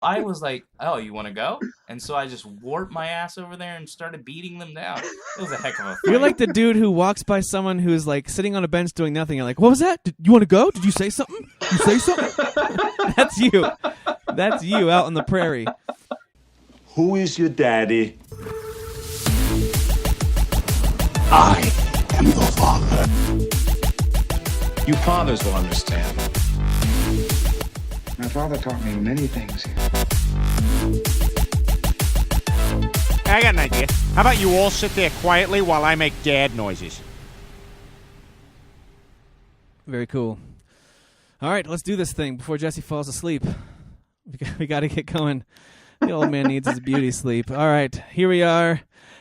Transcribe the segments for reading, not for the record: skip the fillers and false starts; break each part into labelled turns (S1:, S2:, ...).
S1: I was like, oh, you want to go? And so I just warped my ass over there and started beating them down. It was a heck of a fight.
S2: You're like the dude who walks by someone who's like sitting on a bench doing nothing. You're like, what was that? You want to go? Did you say something? Did you say something? That's you. That's you out on the prairie.
S3: Who is your daddy? I am the father.
S4: You fathers will understand.
S5: My father taught me many things.
S6: I got an idea. How about you all sit there quietly while I make dad noises?
S2: Very cool. All right, let's do this thing before Jesse falls asleep. We got to get going. The old man needs his beauty sleep. All right, here we are,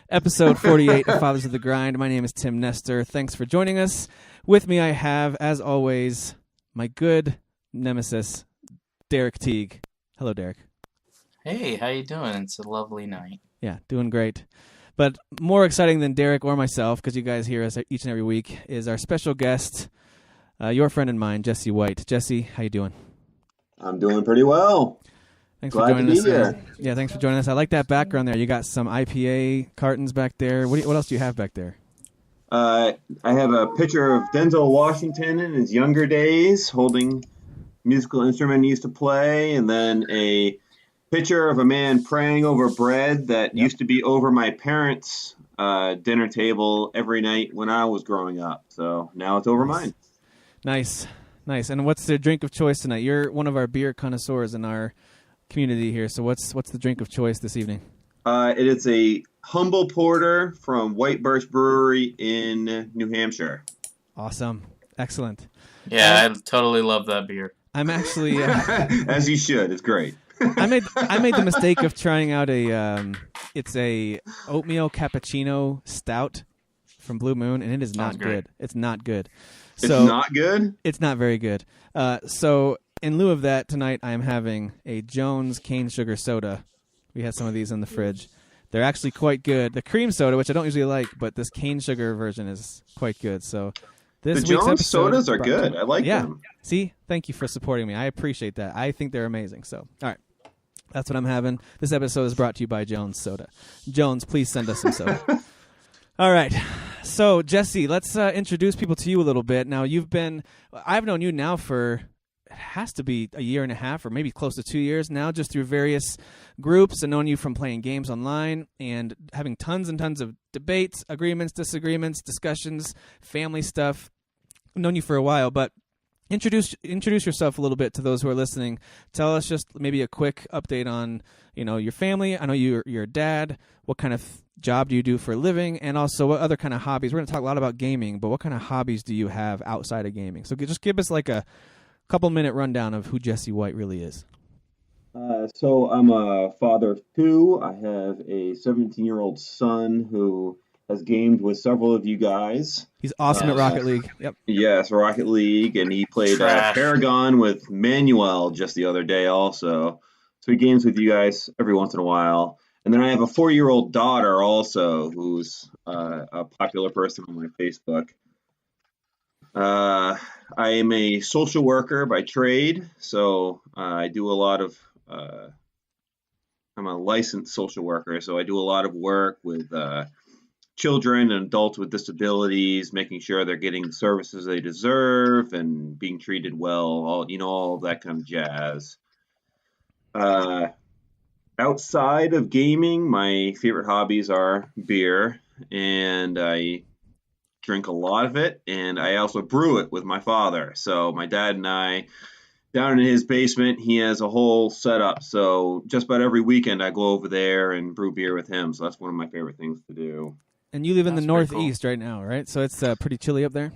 S2: episode 48 of Fathers of the Grind. My name is Tim Nestor. Thanks for joining us. With me I have, as always, my good nemesis, Derek Teague. Hello, Derek.
S1: Hey, how you doing? It's a lovely night.
S2: Yeah, doing great. But more exciting than Derek or myself, because you guys hear us each and every week, is our special guest, your friend and mine, Jesse White. Jesse, how you doing?
S7: I'm doing pretty well.
S2: Thanks
S7: Glad
S2: for joining
S7: to be
S2: us.
S7: here.
S2: Yeah, thanks for joining us. I like that background there. You got some IPA cartons back there. What else do you have back there?
S7: I have a picture of Denzel Washington in his younger days holding musical instrument he used to play, and then a picture of a man praying over bread that used to be over my parents' dinner table every night when I was growing up. So now it's over mine.
S2: Nice. And what's the drink of choice tonight? You're one of our beer connoisseurs in our community here. So what's the drink of choice this evening?
S7: It is a humble porter from White Birch Brewery in New Hampshire.
S2: Awesome. Excellent.
S1: Yeah, I totally love that beer.
S2: I'm actually
S7: as you should. It's great.
S2: I made the mistake of trying out it's a oatmeal cappuccino stout from Blue Moon, and it is not good. It's not good.
S7: It's not good?
S2: It's not very good. So in lieu of that, tonight I am having a Jones cane sugar soda. We had some of these in the fridge. They're actually quite good. The cream soda, which I don't usually like, but this cane sugar version is quite good. So this
S7: the
S2: week's
S7: Jones
S2: episode
S7: sodas are good. I like them.
S2: See? Thank you for supporting me. I appreciate that. I think they're amazing. So, all right. That's what I'm having. This episode is brought to you by Jones Soda. Jones, please send us some soda. All right. So, Jesse, let's introduce people to you a little bit. Now, I've known you now for, it has to be a year and a half or maybe close to 2 years now, just through various groups, and known you from playing games online and having tons and tons of debates, agreements, disagreements, discussions, family stuff. I've known you for a while, but introduce yourself a little bit to those who are listening. Tell us just maybe a quick update on, your family. I know you're a dad. What kind of job do you do for a living? And also what other kind of hobbies? We're going to talk a lot about gaming, but what kind of hobbies do you have outside of gaming? So just give us like a couple-minute rundown of who Jesse White really is.
S7: So I'm a father of two. I have a 17-year-old son who has gamed with several of you guys.
S2: He's awesome at Rocket League. Yep.
S7: Yes, Rocket League, and he played Paragon with Manuel just the other day also. So he games with you guys every once in a while. And then I have a 4-year-old daughter also who's a popular person on my Facebook. I am a social worker by trade, so I do a lot of I'm a licensed social worker, so I do a lot of work with children and adults with disabilities, making sure they're getting the services they deserve and being treated well, all that kind of jazz. Outside of gaming, my favorite hobbies are beer, and I drink a lot of it, and I also brew it with my father. So my dad and I, down in his basement, he has a whole setup. So just about every weekend I go over there and brew beer with him. So that's one of my favorite things to do.
S2: And you live in the Northeast right now, right? So it's pretty chilly up there?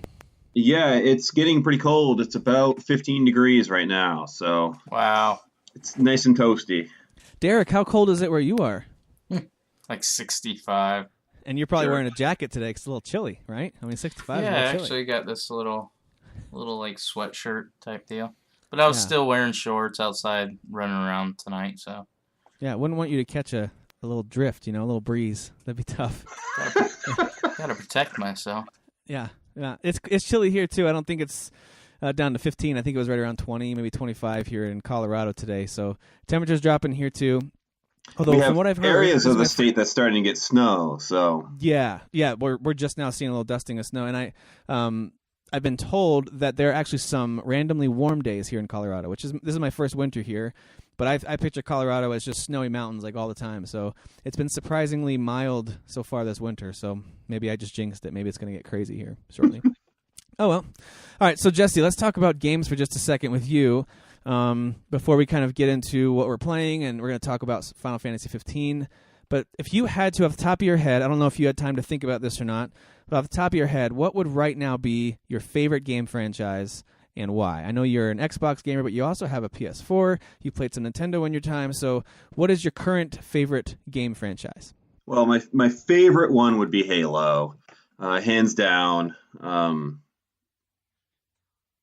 S7: Yeah, it's getting pretty cold. It's about 15 degrees right now. So
S1: wow,
S7: it's nice and toasty.
S2: Derek, how cold is it where you are?
S1: Like 65.
S2: And you're probably wearing a jacket today because it's a little chilly, right? I mean, 65
S1: yeah,
S2: is a little
S1: I
S2: chilly.
S1: actually got this little like sweatshirt type deal. But I was still wearing shorts outside running around tonight, so.
S2: Yeah, I wouldn't want you to catch a little drift, a little breeze. That'd be tough.
S1: Gotta protect myself.
S2: Yeah. It's chilly here, too. I don't think it's down to 15. I think it was right around 20, maybe 25 here in Colorado today. So temperatures dropping here too. Although
S7: we
S2: from
S7: have
S2: what I've heard,
S7: areas of the state that's starting to get snow. So
S2: yeah, we're just now seeing a little dusting of snow, and I've been told that there are actually some randomly warm days here in Colorado, this is my first winter here, but I picture Colorado as just snowy mountains like all the time. So it's been surprisingly mild so far this winter. So maybe I just jinxed it. Maybe it's going to get crazy here shortly. Oh well. All right. So Jesse, let's talk about games for just a second with you before we kind of get into what we're playing, and we're going to talk about Final Fantasy XV. But if you had to, off the top of your head, I don't know if you had time to think about this or not, but off the top of your head, what would right now be your favorite game franchise and why? I know you're an Xbox gamer, but you also have a PS4. You played some Nintendo in your time. So what is your current favorite game franchise?
S7: Well, my favorite one would be Halo, hands down.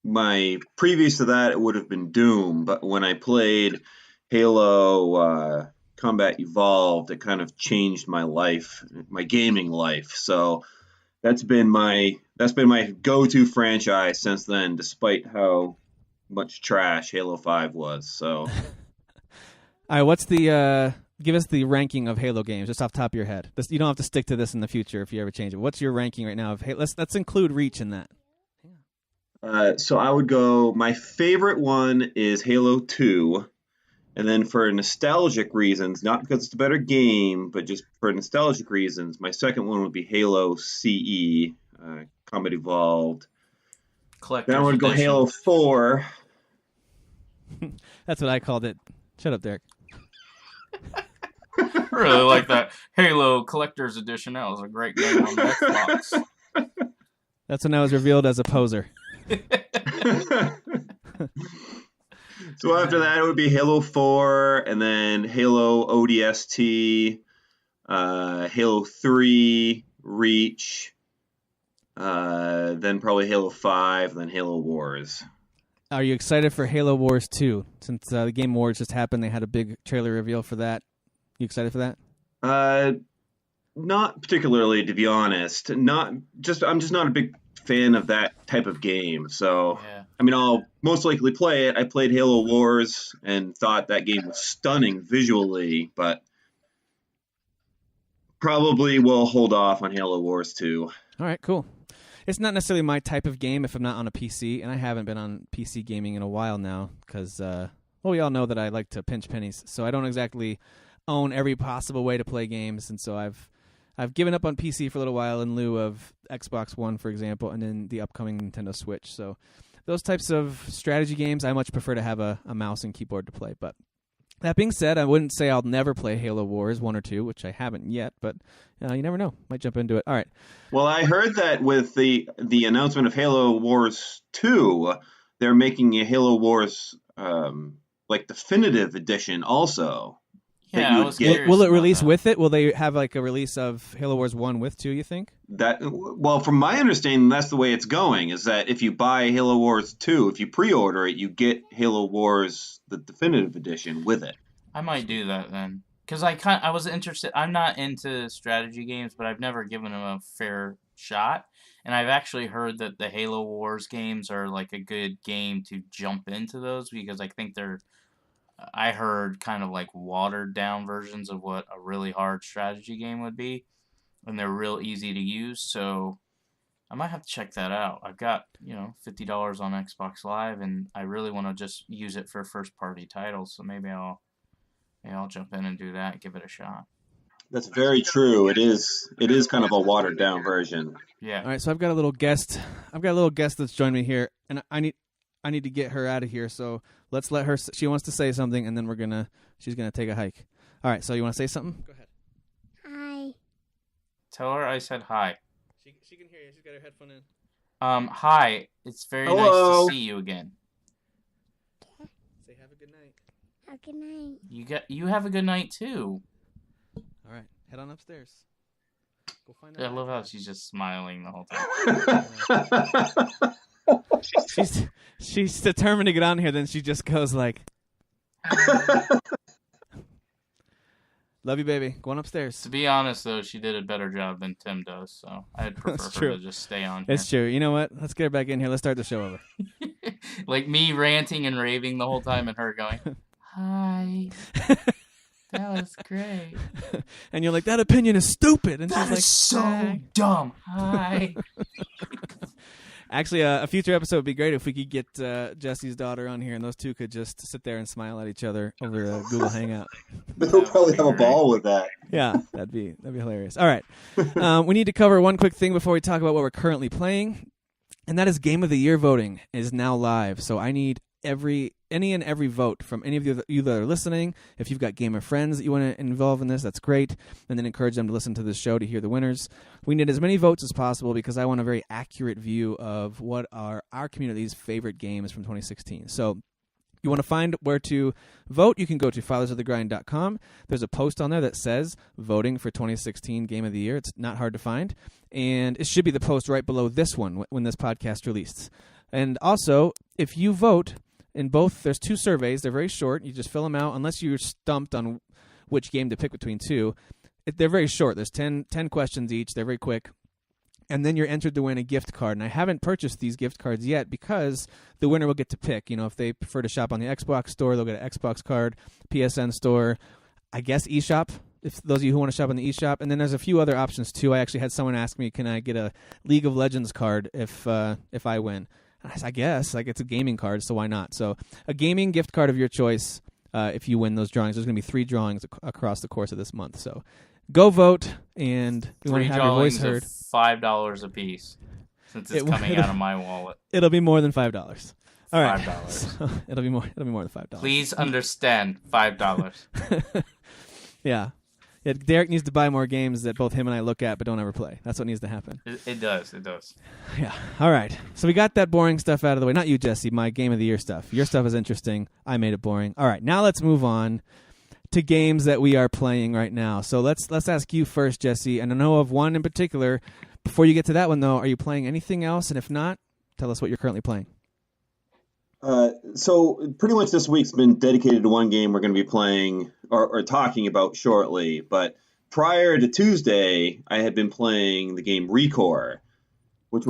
S7: My previous to that, it would have been Doom, but when I played Halo Combat Evolved, it kind of changed my life, my gaming life. So that's been my go-to franchise since then, despite how much trash Halo 5 was. So,
S2: all right, what's the give us the ranking of Halo games just off the top of your head. You don't have to stick to this in the future if you ever change it. What's your ranking right now of Halo? Let's include Reach in that.
S7: So I would go. My favorite one is Halo 2. And then for nostalgic reasons, not because it's a better game, but just for nostalgic reasons, my second one would be Halo CE, Combat Evolved.
S1: Collector's
S7: Then I would go
S1: edition.
S7: Halo 4.
S2: That's what I called it. Shut up, Derek.
S1: I really like that Halo Collector's Edition. That was a great game on the Xbox.
S2: That's when I was revealed as a poser.
S7: So after that, it would be Halo 4, and then Halo ODST, Halo 3, Reach, then probably Halo 5, and then Halo Wars.
S2: Are you excited for Halo Wars 2? Since the Game Awards just happened, they had a big trailer reveal for that. You excited for that?
S7: Not particularly, to be honest. I'm just not a big fan of that type of game. So,
S1: Yeah.
S7: I mean, I'll most likely play it. I played Halo Wars and thought that game was stunning visually, but probably will hold off on Halo Wars 2.
S2: All right, cool. It's not necessarily my type of game if I'm not on a PC, and I haven't been on PC gaming in a while now because, we all know that I like to pinch pennies, so I don't exactly own every possible way to play games, and so I've given up on PC for a little while in lieu of Xbox One, for example, and then the upcoming Nintendo Switch. So those types of strategy games, I much prefer to have a mouse and keyboard to play. But that being said, I wouldn't say I'll never play Halo Wars 1 or 2, which I haven't yet, but you never know. Might jump into it. All right.
S7: Well, I heard that with the announcement of Halo Wars 2, they're making a Halo Wars definitive edition also.
S1: Yeah, I was curious
S2: Will it
S1: about
S2: release
S1: that.
S2: with it? Will they have like a release of Halo Wars 1 with 2, you think?
S7: Well, from my understanding, that's the way it's going, is that if you buy Halo Wars 2, if you pre-order it, you get Halo Wars, the definitive edition, with it.
S1: I might do that then. Because I was interested. I'm not into strategy games, but I've never given them a fair shot. And I've actually heard that the Halo Wars games are like a good game to jump into those because I think I heard kind of like watered down versions of what a really hard strategy game would be. And they're real easy to use. So I might have to check that out. I've got, $50 on Xbox Live and I really want to just use it for first party titles. So maybe I'll jump in and do that and give it a shot.
S7: That's very true. It is kind of a watered down version.
S1: Yeah.
S2: All right, so I've got a little guest. That's joined me here, and I need to get her out of here. So let's let her. She wants to say something, and then she's gonna take a hike. All right. So you want to say something? Go ahead.
S8: Hi.
S1: Tell her I said hi.
S2: She can hear you. She's got her headphone in.
S1: Hi. It's very
S7: Hello.
S1: nice to see you again.
S2: Say have a good night.
S8: Have a good night.
S1: You have a good night too.
S2: All right. Head on upstairs. Go find
S1: I
S2: out.
S1: love how she's just smiling the whole time.
S2: She's determined to get on here. Then she just goes like, "Love you, baby. Going upstairs."
S1: To be honest, though, she did a better job than Tim does, so I'd prefer
S2: That's
S1: her
S2: true.
S1: to just stay on here.
S2: It's true. You know what? Let's get her back in here. Let's start the show over.
S1: Like me ranting and raving the whole time and her going, hi. That was great.
S2: And you're like, that opinion is stupid. And
S1: That
S2: she's like,
S1: is so
S2: "Hey."
S1: dumb. Hi.
S2: Actually, a future episode would be great if we could get Jesse's daughter on here and those two could just sit there and smile at each other over Google Hangout.
S7: They'll probably have a ball with that.
S2: Yeah, that'd be hilarious. All right. We need to cover one quick thing before we talk about what we're currently playing, and that is Game of the Year voting is now live. So I need any and every vote from any of you that are listening. If you've got gamer friends that you want to involve in this, that's great. And then encourage them to listen to this show to hear the winners. We need as many votes as possible because I want a very accurate view of what are our community's favorite games from 2016. So you want to find where to vote, you can go to fathersofthegrind.com. There's a post on there that says voting for 2016 Game of the Year. It's not hard to find. And it should be the post right below this one when this podcast released. And also, if you vote in both, there's two surveys. They're very short. You just fill them out unless you're stumped on which game to pick between two. They're very short. There's 10 questions each. They're very quick. And then you're entered to win a gift card. And I haven't purchased these gift cards yet because the winner will get to pick. You know, if they prefer to shop on the Xbox store, they'll get an Xbox card, PSN store, I guess eShop, if those of you who want to shop on the eShop. And then there's a few other options, too. I actually had someone ask me, can I get a League of Legends card if I win? I guess. Like, it's a gaming card, so why not? So a gaming gift card of your choice if you win those drawings. There's going to be 3 drawings across the course of this month. So go vote, and we want to have your voice heard.
S1: $5 a piece, since it's coming out of my wallet.
S2: It'll be more than $5. All right.
S1: $5.
S2: So it'll be more than $5.
S1: Please understand, $5.
S2: Yeah. Derek needs to buy more games that both him and I look at but don't ever play. That's what needs to happen.
S1: It does.
S2: Yeah. All right. So we got that boring stuff out of the way. Not you, Jesse, my Game of the Year stuff. Your stuff is interesting. I made it boring. All right. Now let's move on to games that we are playing right now. So let's ask you first, Jesse. And I know of one in particular. Before you get to that one, though, are you playing anything else? And if not, tell us what you're currently playing.
S7: So pretty much this week's been dedicated to one game we're going to be playing or talking about shortly. But prior to Tuesday, I had been playing the game Recore, which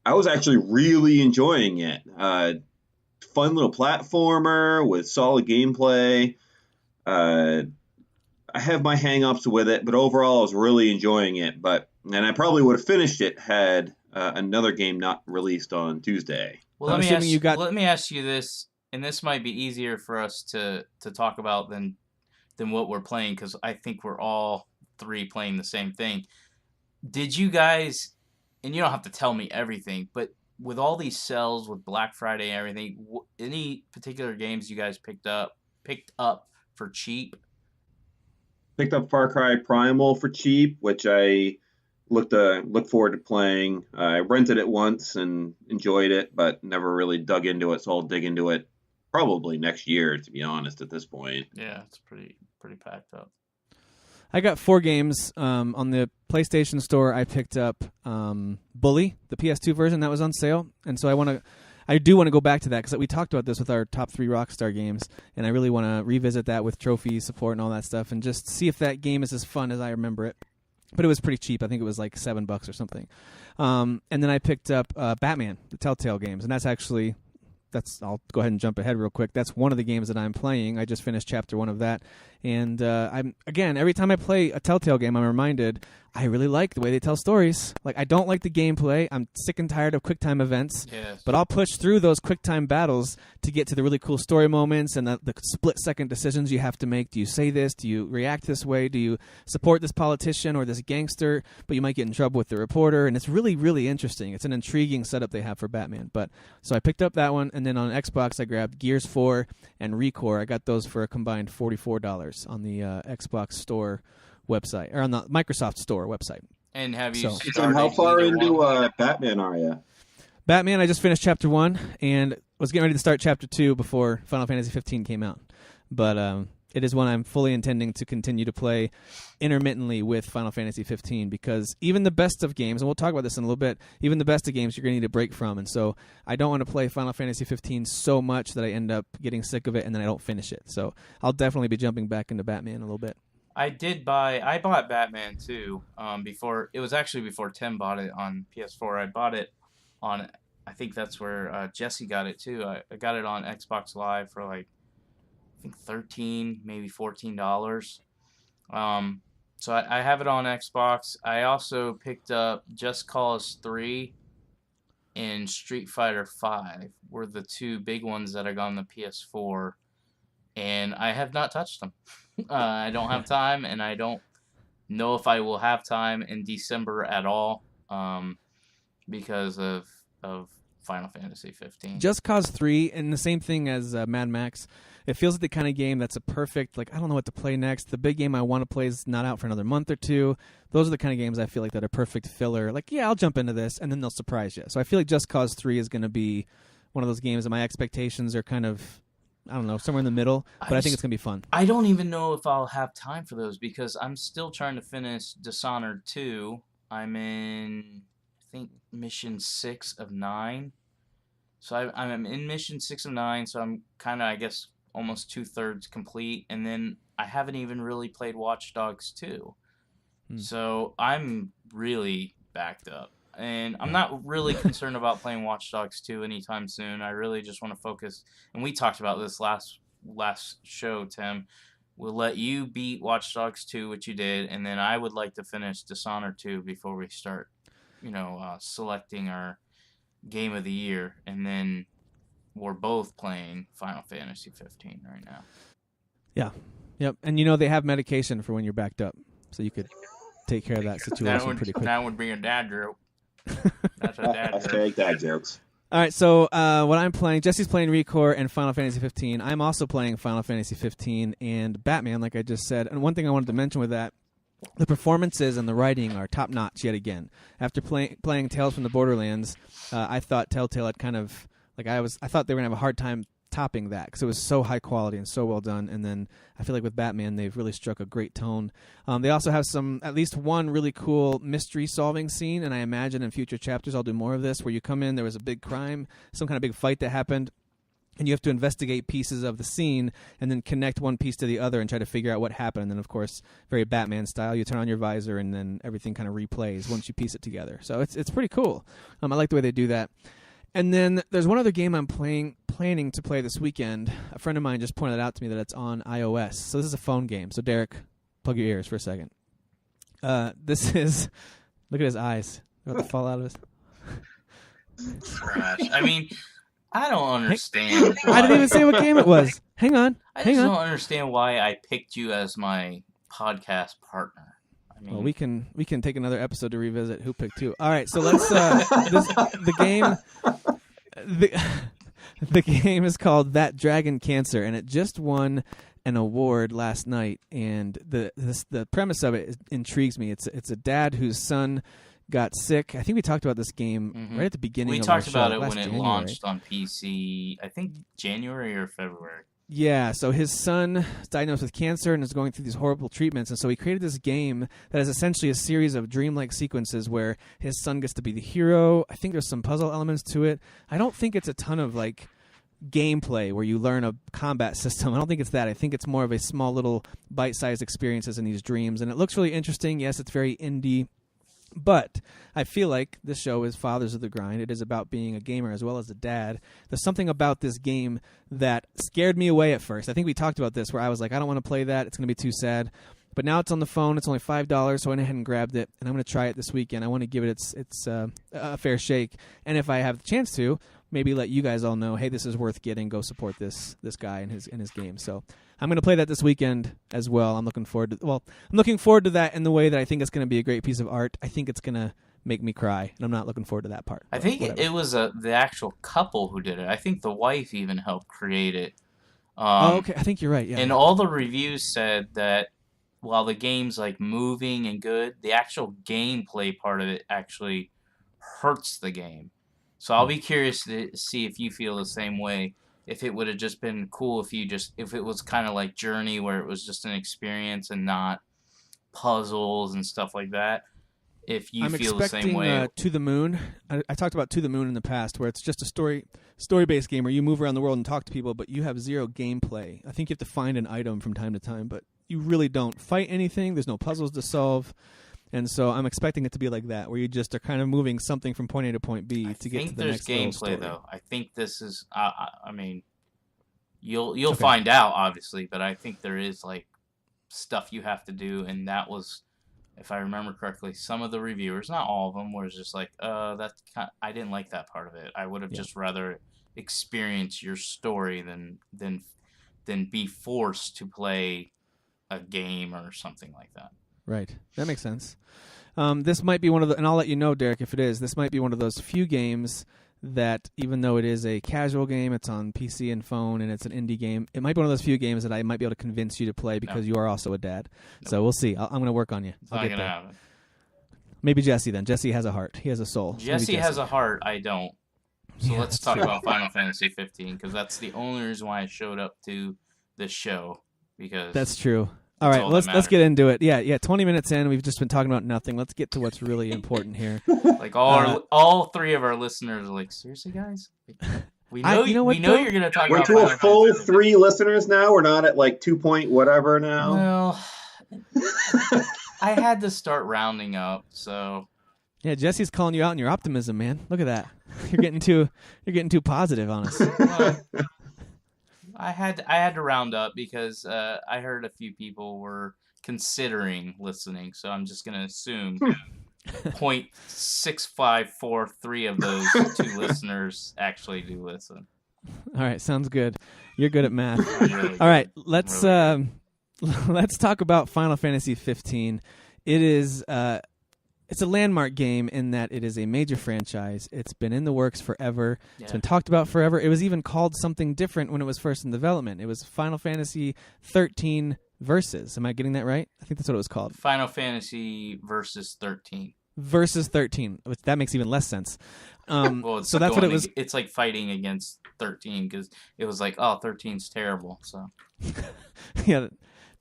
S7: I was actually really enjoying it. Fun little platformer with solid gameplay. I have my hang-ups with it, but overall I was really enjoying it. And I probably would have finished it had another game not released on Tuesday.
S1: Well, let me ask you this, and this might be easier for us to talk about than what we're playing, because I think we're all 3 playing the same thing. Did you guys, and you don't have to tell me everything, but with all these sales, with Black Friday and everything, any particular games you guys picked up for cheap?
S7: Picked up Far Cry Primal for cheap, which I look forward to playing. I rented it once and enjoyed it, but never really dug into it, so I'll dig into it probably next year, to be honest, at this point.
S1: Yeah, it's pretty packed up.
S2: I got 4 games on the PlayStation Store. I picked up Bully, the PS2 version that was on sale, and so I do want to go back to that because we talked about this with our top 3 Rockstar games, and I really want to revisit that with trophy support and all that stuff, and just see if that game is as fun as I remember it. But it was pretty cheap. I think it was like $7 or something. And then I picked up Batman, the Telltale games, and I'll go ahead and jump ahead real quick. That's one of the games that I'm playing. I just finished Chapter 1 of that. And every time I play a Telltale game, I'm reminded I really like the way they tell stories. Like, I don't like the gameplay. I'm sick and tired of QuickTime events.
S1: Yes.
S2: But I'll push through those QuickTime battles to get to the really cool story moments and the split-second decisions you have to make. Do you say this? Do you react this way? Do you support this politician or this gangster? But you might get in trouble with the reporter. And it's really, really interesting. It's an intriguing setup they have for Batman. So I picked up that one. And then on Xbox, I grabbed Gears 4 and Recore. I got those for a combined $44 on the Xbox Store website, or on the Microsoft Store website.
S1: And have you
S7: So how far into Batman are you?
S2: Batman, I just finished Chapter 1 and was getting ready to start Chapter 2 before Final Fantasy XIII came out. But it is one I'm fully intending to continue to play intermittently with Final Fantasy XV, because even the best of games, and we'll talk about this in a little bit, even the best of games you're going to need a break from. And so I don't want to play Final Fantasy XV so much that I end up getting sick of it and then I don't finish it. So I'll definitely be jumping back into Batman a little bit.
S1: I bought Batman too. Before Tim bought it on PS4. I bought it on I think that's where Jesse got it too. I got it on Xbox Live for like I think $13, maybe $14. So I have it on Xbox. I also picked up Just Cause 3 and Street Fighter 5 were the two big ones that I got on the PS4, and I have not touched them. I don't have time, and I don't know if I will have time in December at all, because of Final Fantasy 15.
S2: Just Cause 3, and the same thing as Mad Max. It feels like the kind of game that's a perfect, like, I don't know what to play next. The big game I want to play is not out for another month or two. Those are the kind of games I feel like that are perfect filler. Like, yeah, I'll jump into this, and then they'll surprise you. So I feel like Just Cause 3 is going to be one of those games that my expectations are kind of, I don't know, somewhere in the middle, but I think it's going to be fun.
S1: I don't even know if I'll have time for those because I'm still trying to finish Dishonored 2. I'm in, I think, mission 6 of 9. So I'm in mission 6 of 9, so I'm kind of, I guess, almost 2/3 complete, and then I haven't even really played Watch Dogs 2. So I'm really backed up. And I'm not really concerned about playing Watch Dogs 2 anytime soon. I really just want to focus, and we talked about this last show, Tim. We'll let you beat Watch Dogs 2, which you did, and then I would like to finish Dishonored 2 before we start, selecting our game of the year, and then we're both playing Final Fantasy 15 right now.
S2: Yeah. Yep. And they have medication for when you're backed up, so you could take care of that situation pretty quick.
S1: That would be a dad joke. That's a dad joke.
S7: Hashtag dad jokes.
S2: All right, so what I'm playing, Jesse's playing Recore and Final Fantasy 15. I'm also playing Final Fantasy 15 and Batman, like I just said. And one thing I wanted to mention with that, the performances and the writing are top-notch yet again. After playing Tales from the Borderlands, I thought Telltale had kind of, I thought they were going to have a hard time topping that because it was so high quality and so well done. And then I feel like with Batman, they've really struck a great tone. They also have at least one really cool mystery solving scene, and I imagine in future chapters I'll do more of this, where you come in, there was a big crime, some kind of big fight that happened, and you have to investigate pieces of the scene and then connect one piece to the other and try to figure out what happened. And then, of course, very Batman style, you turn on your visor and then everything kind of replays once you piece it together. So it's pretty cool. I like the way they do that. And then there's one other game I'm planning to play this weekend. A friend of mine just pointed out to me that it's on iOS. So this is a phone game. So Derek, plug your ears for a second. This is, look at his eyes. About to fall out of his.
S1: Trash. I mean, I don't understand.
S2: I didn't even say what game it was. Hang on.
S1: I just don't understand why I picked you as my podcast partner. I mean,
S2: well, we can take another episode to revisit who picked who. All right, so let's the game is called That Dragon Cancer, and it just won an award last night. And the premise of it intrigues me. It's a dad whose son got sick. I think we talked about this game right at the beginning.
S1: We talked about it when it launched on PC. I think January or February.
S2: Yeah, so his son is diagnosed with cancer and is going through these horrible treatments, and so he created this game that is essentially a series of dreamlike sequences where his son gets to be the hero. I think there's some puzzle elements to it. I don't think it's a ton of gameplay where you learn a combat system. I don't think it's that. I think it's more of a small little bite-sized experiences in these dreams, and it looks really interesting. Yes, it's very indie. But I feel like this show is Fathers of the Grind. It is about being a gamer as well as a dad. There's something about this game that scared me away at first. I think we talked about this where I was like, I don't want to play that. It's going to be too sad. But now it's on the phone. It's only $5, so I went ahead and grabbed it, and I'm going to try it this weekend. I want to give it its a fair shake. And if I have the chance to, maybe let you guys all know, hey, this is worth getting. Go support this guy in his game. So I'm going to play that this weekend as well. I'm looking forward to that in the way that I think it's going to be a great piece of art. I think it's going to make me cry, and I'm not looking forward to that part.
S1: I think it was the actual couple who did it. I think the wife even helped create it.
S2: Okay. I think you're right. Yeah.
S1: And all the reviews said that while the game's moving and good, the actual gameplay part of it actually hurts the game. So I'll be curious to see if you feel the same way. If it would have just been cool if it was kind of like Journey, where it was just an experience and not puzzles and stuff like that. If you feel the same way.
S2: I'm expecting To the Moon. I talked about To the Moon in the past, where it's just a story-based game where you move around the world and talk to people, but you have zero gameplay. I think you have to find an item from time to time, but you really don't fight anything. There's no puzzles to solve. And so I'm expecting it to be like that, where you just are kind of moving something from point A to point B to get to the next little story.
S1: I think there's gameplay, though. I think this is, I mean, you'll find out, obviously, but I think there is, like, stuff you have to do, and that was, if I remember correctly, some of the reviewers, not all of them, was just like, I didn't like that part of it. I would have just rather experience your story than be forced to play a game or something like that.
S2: Right. That makes sense. This might be one of the, and I'll let you know, Derek, if it is, this might be one of those few games that, even though it is a casual game, it's on PC and phone, and it's an indie game, it might be one of those few games that I might be able to convince you to play because you are also a dad. So we'll see. I'm going to work on you.
S1: It's not going to happen.
S2: Maybe Jesse, then. Jesse has a heart. He has a soul.
S1: Jesse has a heart. I don't. So let's talk about Final Fantasy XV, because that's the only reason why I showed up to this show. Because
S2: that's true. All right, let's get into it. Yeah. 20 minutes in, we've just been talking about nothing. Let's get to what's really important here.
S1: Like all three of our listeners are like, seriously, guys? We know you're going to talk about.
S7: We're to a full 3 listeners now. We're not at like 2 point whatever now.
S1: Well, I had to start rounding up, so.
S2: Yeah, Jesse's calling you out in your optimism, man. Look at that. You're getting too positive on us.
S1: Well, I had to round up because I heard a few people were considering listening, so I'm just gonna assume 0.6543 of those 2 listeners actually do listen.
S2: All right, sounds good. You're good at math.
S1: Really
S2: all right, let's talk about Final Fantasy XV. It is it's a landmark game in that it is a major franchise. It's been in the works forever. Yeah. It's been talked about forever. It was even called something different when it was first in development. It was Final Fantasy XIII Versus. Am I getting that right? I think that's what it was called.
S1: Final Fantasy Versus 13.
S2: Versus 13, which that makes even less sense.
S1: Well,
S2: so that's what it was.
S1: It's like fighting against 13 because it was like, oh, 13's terrible. So
S2: yeah.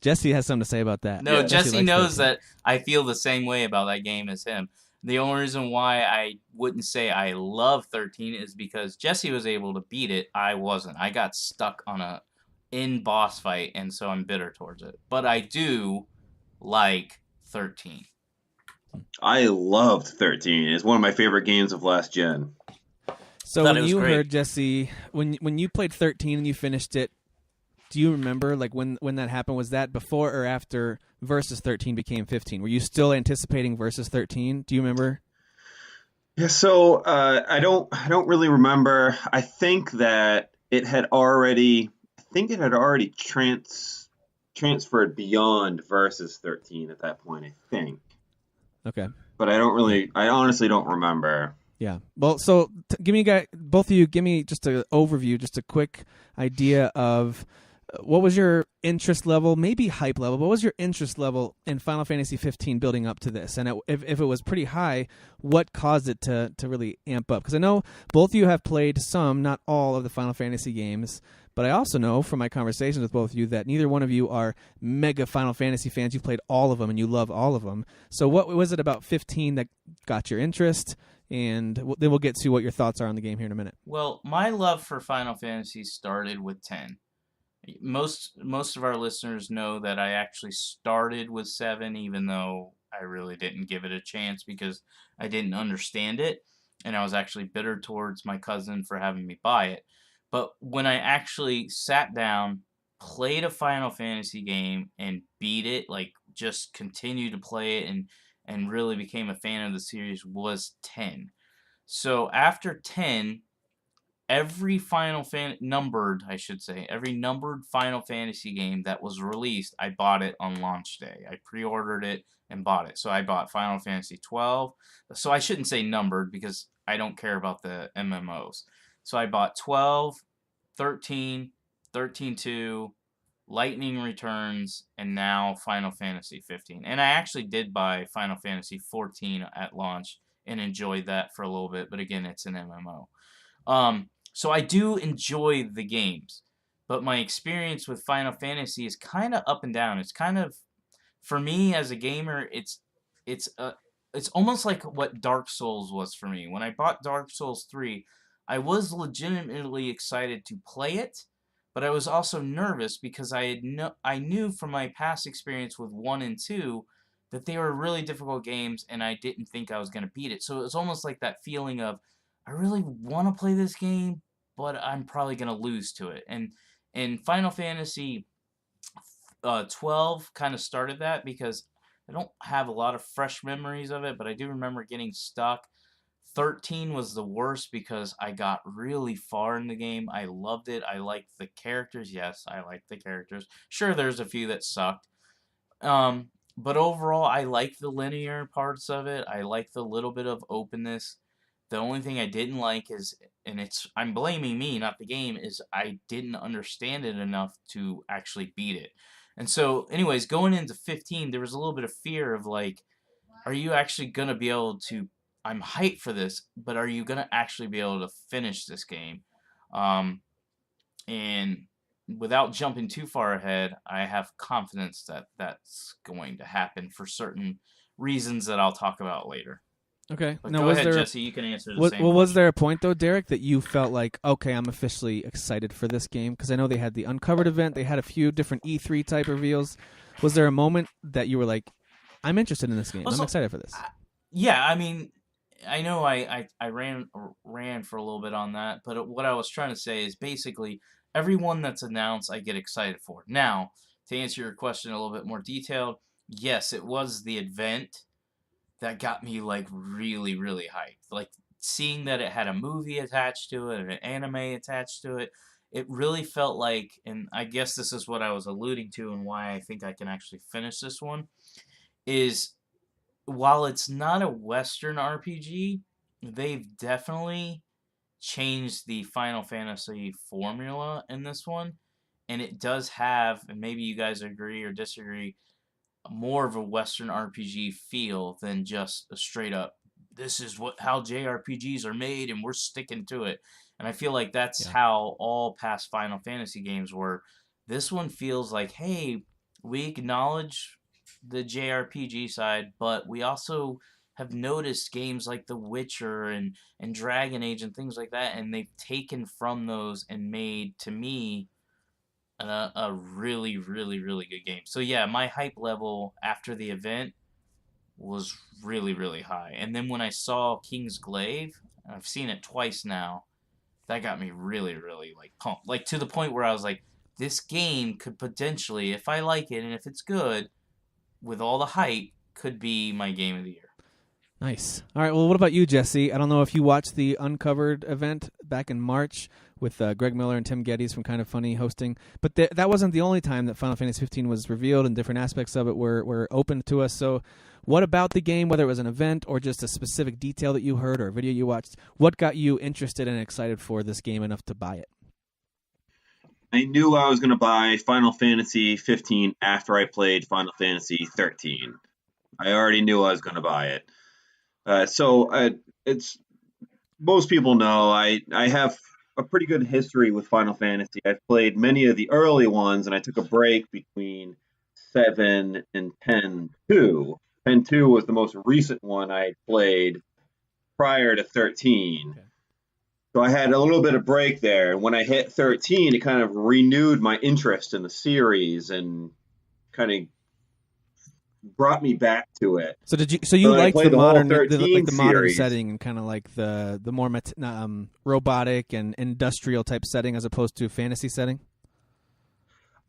S2: Jesse has something to say about that.
S1: No, Jesse knows that I feel the same way about that game as him. The only reason why I wouldn't say I love 13 is because Jesse was able to beat it. I wasn't. I got stuck on a boss fight, and so I'm bitter towards it. But I do like 13.
S7: I loved 13. It's one of my favorite games of last gen.
S2: So when you heard, Jesse, when you played 13 and you finished it, do you remember like when that happened? Was that before or after Versus 13 became 15? Were you still anticipating Versus 13? Do you remember?
S7: Yeah, so I don't really remember. I think that it had already transferred beyond Versus 13 at that point, I think.
S2: Okay.
S7: But I honestly don't remember.
S2: Yeah. Well, so both of you, give me just an overview, just a quick idea of what was your interest level, maybe hype level. What was your interest level in Final Fantasy 15 building up to this? And if it was pretty high, what caused it to really amp up? Because I know both of you have played some, not all, of the Final Fantasy games. But I also know from my conversations with both of you that neither one of you are mega Final Fantasy fans. You've played all of them and you love all of them. So what was it about 15 that got your interest? And then we'll get to what your thoughts are on the game here in a minute.
S1: Well, my love for Final Fantasy started with 10. Most of our listeners know that I actually started with 7, even though I really didn't give it a chance because I didn't understand it. And I was actually bitter towards my cousin for having me buy it. But when I actually sat down, played a Final Fantasy game, and beat it, like just continued to play it and really became a fan of the series, was 10. So after 10, every numbered Final Fantasy game that was released, I bought it on launch day. I pre-ordered it and bought it. So I bought Final Fantasy XII. So I shouldn't say numbered because I don't care about the MMOs. So I bought 12, 13, 13-2, Lightning Returns, and now Final Fantasy 15. And I actually did buy Final Fantasy 14 at launch and enjoyed that for a little bit. But again, it's an MMO. So I do enjoy the games. But my experience with Final Fantasy is kind of up and down. It's kind of, for me as a gamer, it's almost like what Dark Souls was for me. When I bought Dark Souls 3, I was legitimately excited to play it, but I was also nervous because I knew from my past experience with 1 and 2 that they were really difficult games, and I didn't think I was going to beat it. So it was almost like that feeling of, I really want to play this game, but I'm probably going to lose to it. And Final Fantasy 12 kind of started that, because I don't have a lot of fresh memories of it, but I do remember getting stuck. 13 was the worst because I got really far in the game. I loved it. I liked the characters. Yes, I liked the characters. Sure, there's a few that sucked. But overall, I like the linear parts of it. I like the little bit of openness. The only thing I didn't like is, and I'm blaming me, not the game, is I didn't understand it enough to actually beat it. And so, anyways, going into 15, there was a little bit of fear of like, are you actually going to be able to, I'm hyped for this, but are you going to actually be able to finish this game? And without jumping too far ahead, I have confidence that that's going to happen for certain reasons that I'll talk about later.
S2: Okay.
S1: But
S2: now,
S1: go
S2: was
S1: ahead,
S2: there,
S1: Jesse. You can answer the same
S2: well, was
S1: question.
S2: there a point, though, Derek, that you felt like, okay, I'm officially excited for this game? Because I know they had the Uncovered event. They had a few different E3 type reveals. Was there a moment that you were like, I'm interested in this game. I'm excited for this?
S1: Yeah, I mean, I know I ran for a little bit on that, but what I was trying to say is basically everyone that's announced I get excited for. Now, to answer your question a little bit more detailed, yes, it was the event that got me like really, really hyped. Like seeing that it had a movie attached to it, an anime attached to it, it really felt like, and I guess this is what I was alluding to and why I think I can actually finish this one, is while it's not a Western RPG, they've definitely changed the Final Fantasy formula in this one. And it does have, and maybe you guys agree or disagree, more of a Western RPG feel than just a straight up, this is how JRPGs are made and we're sticking to it. And I feel like that's how all past Final Fantasy games were. This one feels like, hey, we acknowledge the JRPG side, but we also have noticed games like The Witcher and Dragon Age and things like that, and they've taken from those and made, to me, a really, really, really good game. So yeah, my hype level after the event was really, really high. And then when I saw King's Glaive, I've seen it twice now, that got me really, really like pumped. Like to the point where I was like, this game could potentially, if I like it and if it's good, with all the hype, could be my game of the year.
S2: Nice. All right, well, what about you, Jesse? I don't know if you watched the Uncovered event back in March with Greg Miller and Tim Geddes from Kind of Funny hosting, but that wasn't the only time that Final Fantasy XV was revealed, and different aspects of it were open to us. So what about the game, whether it was an event or just a specific detail that you heard or a video you watched, what got you interested and excited for this game enough to buy it?
S7: I knew I was going to buy Final Fantasy 15 after I played Final Fantasy 13. I already knew I was going to buy it. It's most people know I have a pretty good history with Final Fantasy. I've played many of the early ones, and I took a break between 7 and 10-2. 10-2 was the most recent one I had played prior to 13. Okay. So I had a little bit of break there. And when I hit 13, it kind of renewed my interest in the series and kind of brought me back to it.
S2: So you liked the modern modern
S7: series.
S2: Setting and kind of like the more robotic and industrial type setting as opposed to fantasy setting?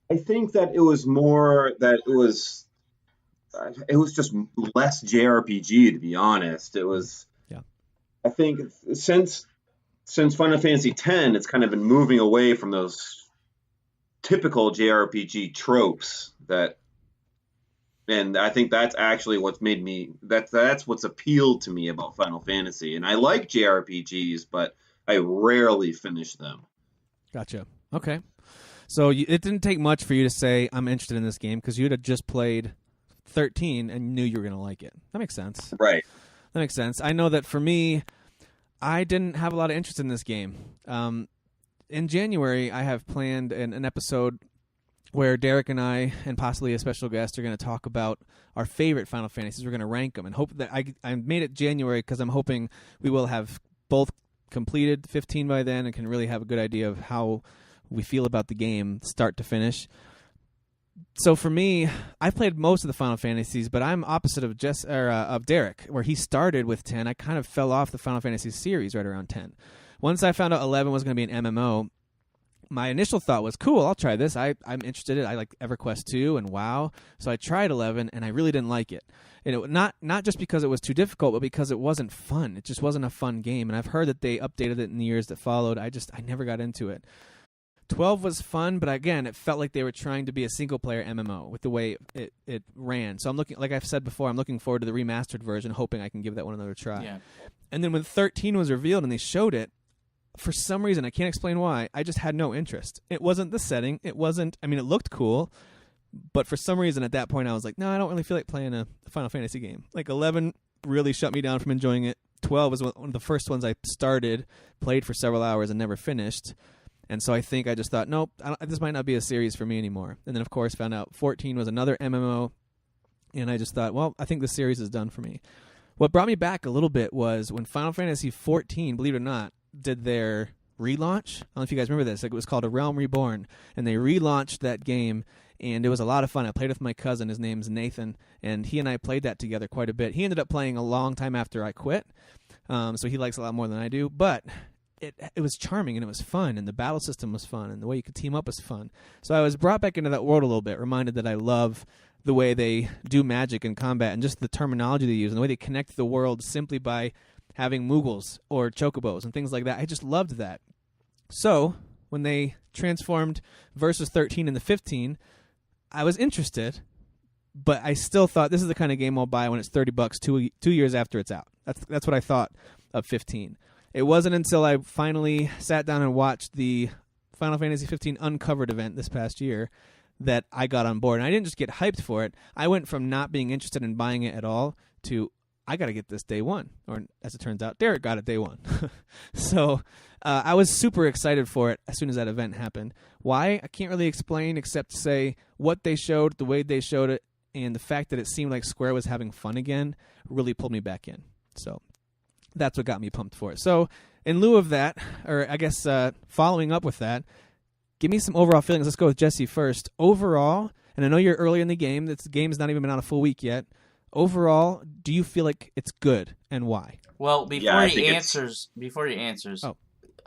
S7: I think that it was more that it was just less JRPG, to be honest. It was I think since Final Fantasy X, it's kind of been moving away from those typical JRPG tropes and I think that's actually what's made me that's what's appealed to me about Final Fantasy. And I like JRPGs, but I rarely finish them.
S2: Gotcha. Okay. So it didn't take much for you to say, I'm interested in this game, because you'd have just played 13 and knew you were going to like it. That makes sense.
S7: Right.
S2: That makes sense. I know that for me, I didn't have a lot of interest in this game. In January, I have planned an episode where Derek and I, and possibly a special guest, are going to talk about our favorite Final Fantasies. We're going to rank them, and hope that I made it January because I'm hoping we will have both completed 15 by then and can really have a good idea of how we feel about the game start to finish. So for me, I played most of the Final Fantasies, but I'm opposite of of Derek, where he started with 10. I kind of fell off the Final Fantasy series right around 10. Once I found out 11 was going to be an MMO, my initial thought was, cool, I'll try this. I'm interested in it. I like EverQuest 2 and WoW. So I tried 11, and I really didn't like it. And it not just because it was too difficult, but because it wasn't fun. It just wasn't a fun game. And I've heard that they updated it in the years that followed. I never got into it. 12 was fun, but again, it felt like they were trying to be a single-player MMO with the way it ran. So I'm looking, like I've said before, I'm looking forward to the remastered version, hoping I can give that one another try.
S1: Yeah.
S2: And then when 13 was revealed and they showed it, for some reason, I can't explain why, I just had no interest. It wasn't the setting. It looked cool, but for some reason at that point I was like, no, I don't really feel like playing a Final Fantasy game. Like 11 really shut me down from enjoying it. 12 was one of the first ones I started, played for several hours, and never finished. And so I think I just thought, nope, this might not be a series for me anymore. And then, of course, found out 14 was another MMO, and I just thought, well, I think the series is done for me. What brought me back a little bit was when Final Fantasy XIV, believe it or not, did their relaunch. I don't know if you guys remember this. Like, it was called A Realm Reborn, and they relaunched that game, and it was a lot of fun. I played with my cousin. His name's Nathan, and he and I played that together quite a bit. He ended up playing a long time after I quit, so he likes it a lot more than I do, but it was charming, and it was fun, and the battle system was fun, and the way you could team up was fun. So I was brought back into that world a little bit, reminded that I love the way they do magic and combat and just the terminology they use and the way they connect the world simply by having Moogles or Chocobos and things like that. I just loved that. So when they transformed Versus 13 into 15, I was interested, but I still thought this is the kind of game I'll buy when it's $30 2 years after it's out. That's what I thought of 15. It wasn't until I finally sat down and watched the Final Fantasy XV Uncovered event this past year that I got on board. And I didn't just get hyped for it. I went from not being interested in buying it at all to, I got to get this day one. Or as it turns out, Derek got it day one. So I was super excited for it as soon as that event happened. Why? I can't really explain except to say what they showed, the way they showed it, and the fact that it seemed like Square was having fun again really pulled me back in. So that's what got me pumped for it. So in lieu of that, or I guess following up with that, give me some overall feelings. Let's go with Jesse first. Overall, and I know you're early in the game. This game's not even been out a full week yet. Overall, do you feel like it's good, and why?
S1: Well, before he answers,
S2: oh,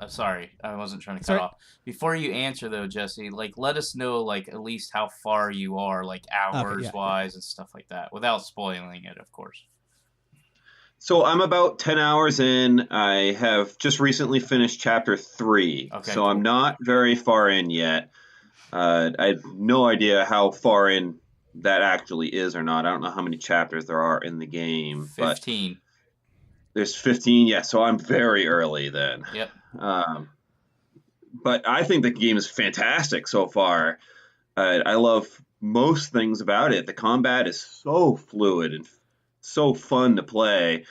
S1: sorry, I wasn't trying to cut off. Before you answer though, Jesse, like let us know like at least how far you are, like hours wise and stuff like that, without spoiling it, of course.
S7: So I'm about 10 hours in. I have just recently finished chapter 3.
S1: Okay,
S7: so cool. I'm not very far in yet. I have no idea how far in that actually is or not. I don't know how many chapters there are in the game.
S1: 15.
S7: But there's 15, yeah, so I'm very early then.
S1: Yep.
S7: But I think the game is fantastic so far. I love most things about it. The combat is so fluid and so fun to play.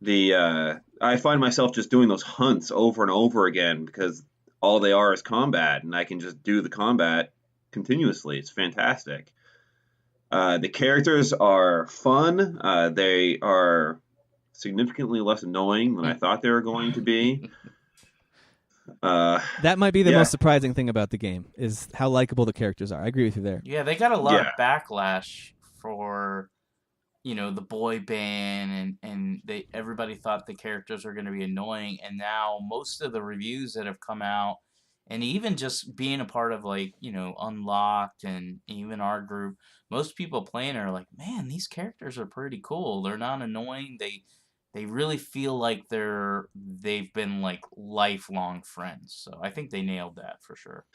S7: I find myself just doing those hunts over and over again because all they are is combat, and I can just do the combat continuously. It's fantastic. The characters are fun. They are significantly less annoying than I thought they were going to be.
S2: That might be the most surprising thing about the game is how likable the characters are. I agree with you there.
S1: Yeah, they got a lot of backlash for the boy band, and everybody thought the characters were going to be annoying, and now most of the reviews that have come out, and even just being a part of Unlocked and even our group, most people playing are like, man, these characters are pretty cool. They're not annoying. They really feel like they've been like lifelong friends. So I think they nailed that for sure.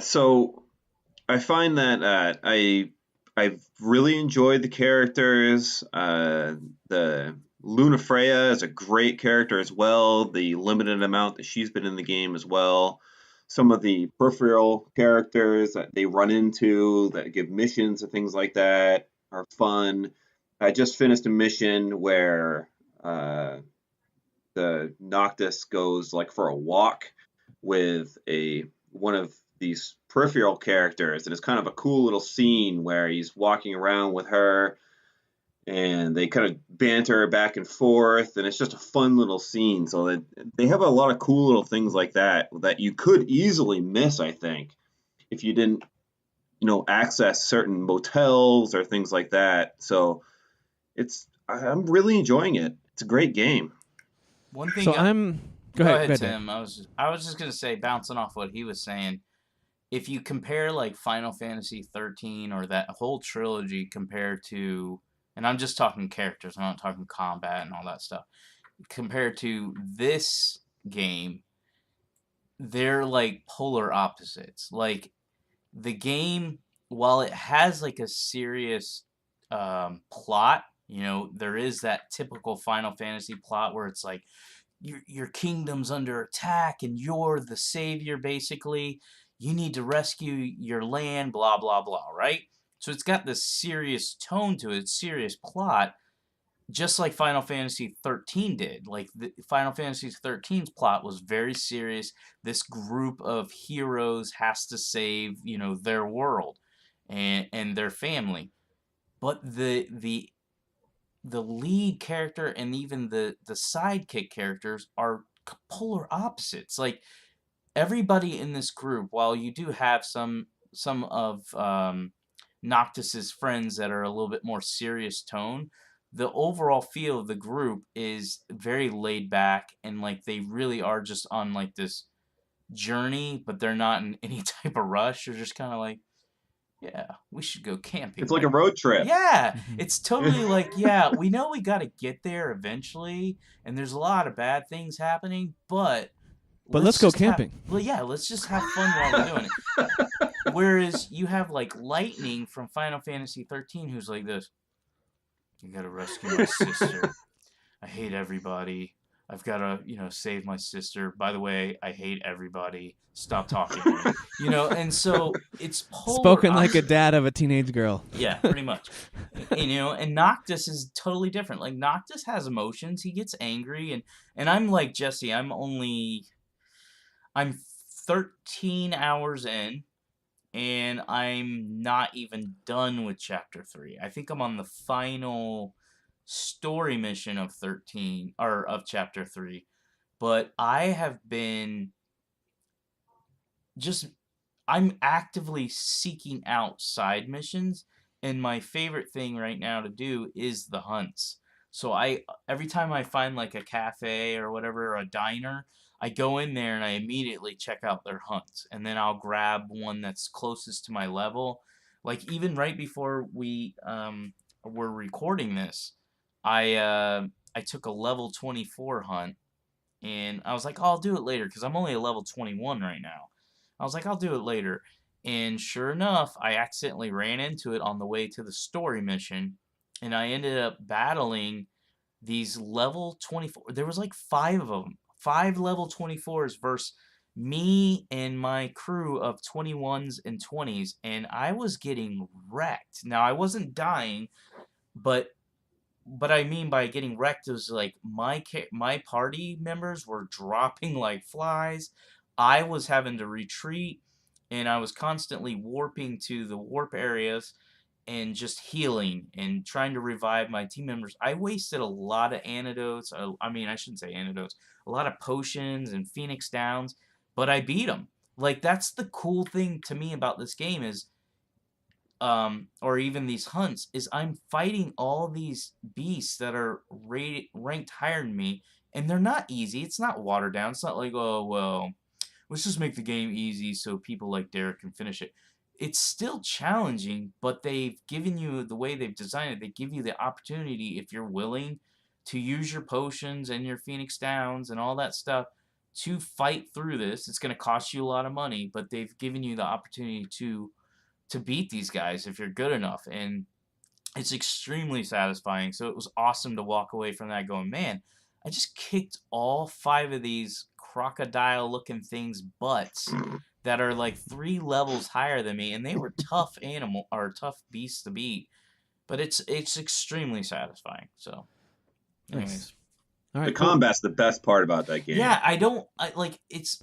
S7: So I find that I've really enjoyed the characters. The Luna Freya is a great character as well. The limited amount that she's been in the game as well. Some of the peripheral characters that they run into that give missions and things like that are fun. I just finished a mission where the Noctis goes like for a walk with one of these peripheral characters, and it's kind of a cool little scene where he's walking around with her and they kind of banter back and forth, and it's just a fun little scene. So they have a lot of cool little things like that you could easily miss, I think, if you didn't access certain motels or things like that. So I'm really enjoying it. It's a great game.
S1: One thing.
S2: So Go ahead,
S1: Tim. I was just gonna say, bouncing off what he was saying. If you compare like Final Fantasy XIII or that whole trilogy compared to, and I'm just talking characters, I'm not talking combat and all that stuff, compared to this game, they're like polar opposites. Like the game, while it has like a serious plot, there is that typical Final Fantasy plot where it's like your kingdom's under attack and you're the savior basically. You need to rescue your land, blah blah blah, right? So it's got this serious tone to it, serious plot, just like Final Fantasy XIII did. Like Final Fantasy XIII's plot was very serious. This group of heroes has to save, their world and their family. But the lead character and even the sidekick characters are polar opposites. Like everybody in this group, while you do have some of Noctis's friends that are a little bit more serious tone, the overall feel of the group is very laid back and like they really are just on like this journey, but they're not in any type of rush. They're just kind of like, yeah, we should go camping.
S7: It's like a road trip.
S1: Yeah, it's totally like, yeah, we know we got to get there eventually, and there's a lot of bad things happening, but
S2: let's go camping.
S1: Let's just have fun while we're doing it. Whereas you have like Lightning from Final Fantasy XIII, who's like this. You gotta rescue my sister. I hate everybody. I've gotta, save my sister. By the way, I hate everybody. Stop talking to me. And so it's polar
S2: spoken like a dad of a teenage girl.
S1: Yeah, pretty much. And Noctis is totally different. Like Noctis has emotions. He gets angry, and I'm like Jesse. I'm 13 hours in, and I'm not even done with chapter 3. I think I'm on the final story mission of chapter 3. But I have been I'm actively seeking out side missions, and my favorite thing right now to do is the hunts. So every time I find like a cafe or whatever, or a diner, I go in there and I immediately check out their hunts, and then I'll grab one that's closest to my level. Like even right before we were recording this, I took a level 24 hunt, and I was like, oh, I'll do it later because I'm only a level 21 right now. I was like, I'll do it later, and sure enough, I accidentally ran into it on the way to the story mission, and I ended up battling these level 24. There was like 5 of them. 5 level 24s versus me and my crew of 21s and 20s, and I was getting wrecked. Now, I wasn't dying, but I mean by getting wrecked is like my party members were dropping like flies. I was having to retreat, and I was constantly warping to the warp areas and just healing and trying to revive my team members. I wasted a lot of antidotes. I shouldn't say antidotes. A lot of potions and Phoenix Downs, but I beat them. Like, that's the cool thing to me about this game is, or even these hunts, is I'm fighting all these beasts that are ranked higher than me, and they're not easy. It's not watered down. It's not like, oh, well, let's just make the game easy so people like Derek can finish it. It's still challenging, but they've given you, the way they've designed it, they give you the opportunity, if you're willing, to use your potions and your Phoenix Downs and all that stuff to fight through this. It's going to cost you a lot of money, but they've given you the opportunity to beat these guys if you're good enough, and it's extremely satisfying. So it was awesome to walk away from that going, man, I just kicked all 5 of these crocodile-looking things' butts that are like 3 levels higher than me, and they were tough beasts to beat. But it's extremely satisfying. So, anyways,
S2: nice. All right,
S7: the combat's the best part about that game.
S1: Yeah, it's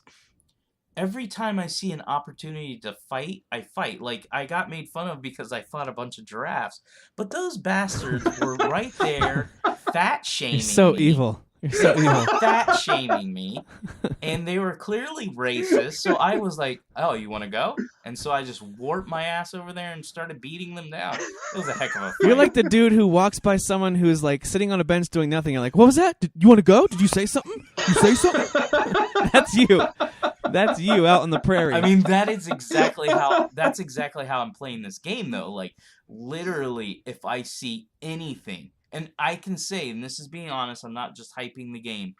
S1: every time I see an opportunity to fight, I fight. Like, I got made fun of because I fought a bunch of giraffes, but those bastards were right there, fat shaming
S2: so
S1: me.
S2: evil. So,
S1: fat shaming me, and they were clearly racist. So I was like, "Oh, you want to go?" And so I just warped my ass over there and started beating them down. It was a heck of a fight.
S2: You're like the dude who walks by someone who's like sitting on a bench doing nothing. You're like, "What was that? You want to go? Did you say something? Did you say something?" That's you. That's you out on the prairie.
S1: I mean, that's exactly how I'm playing this game, though. Like, literally, if I see anything, and I can say, and this is being honest, I'm not just hyping the game.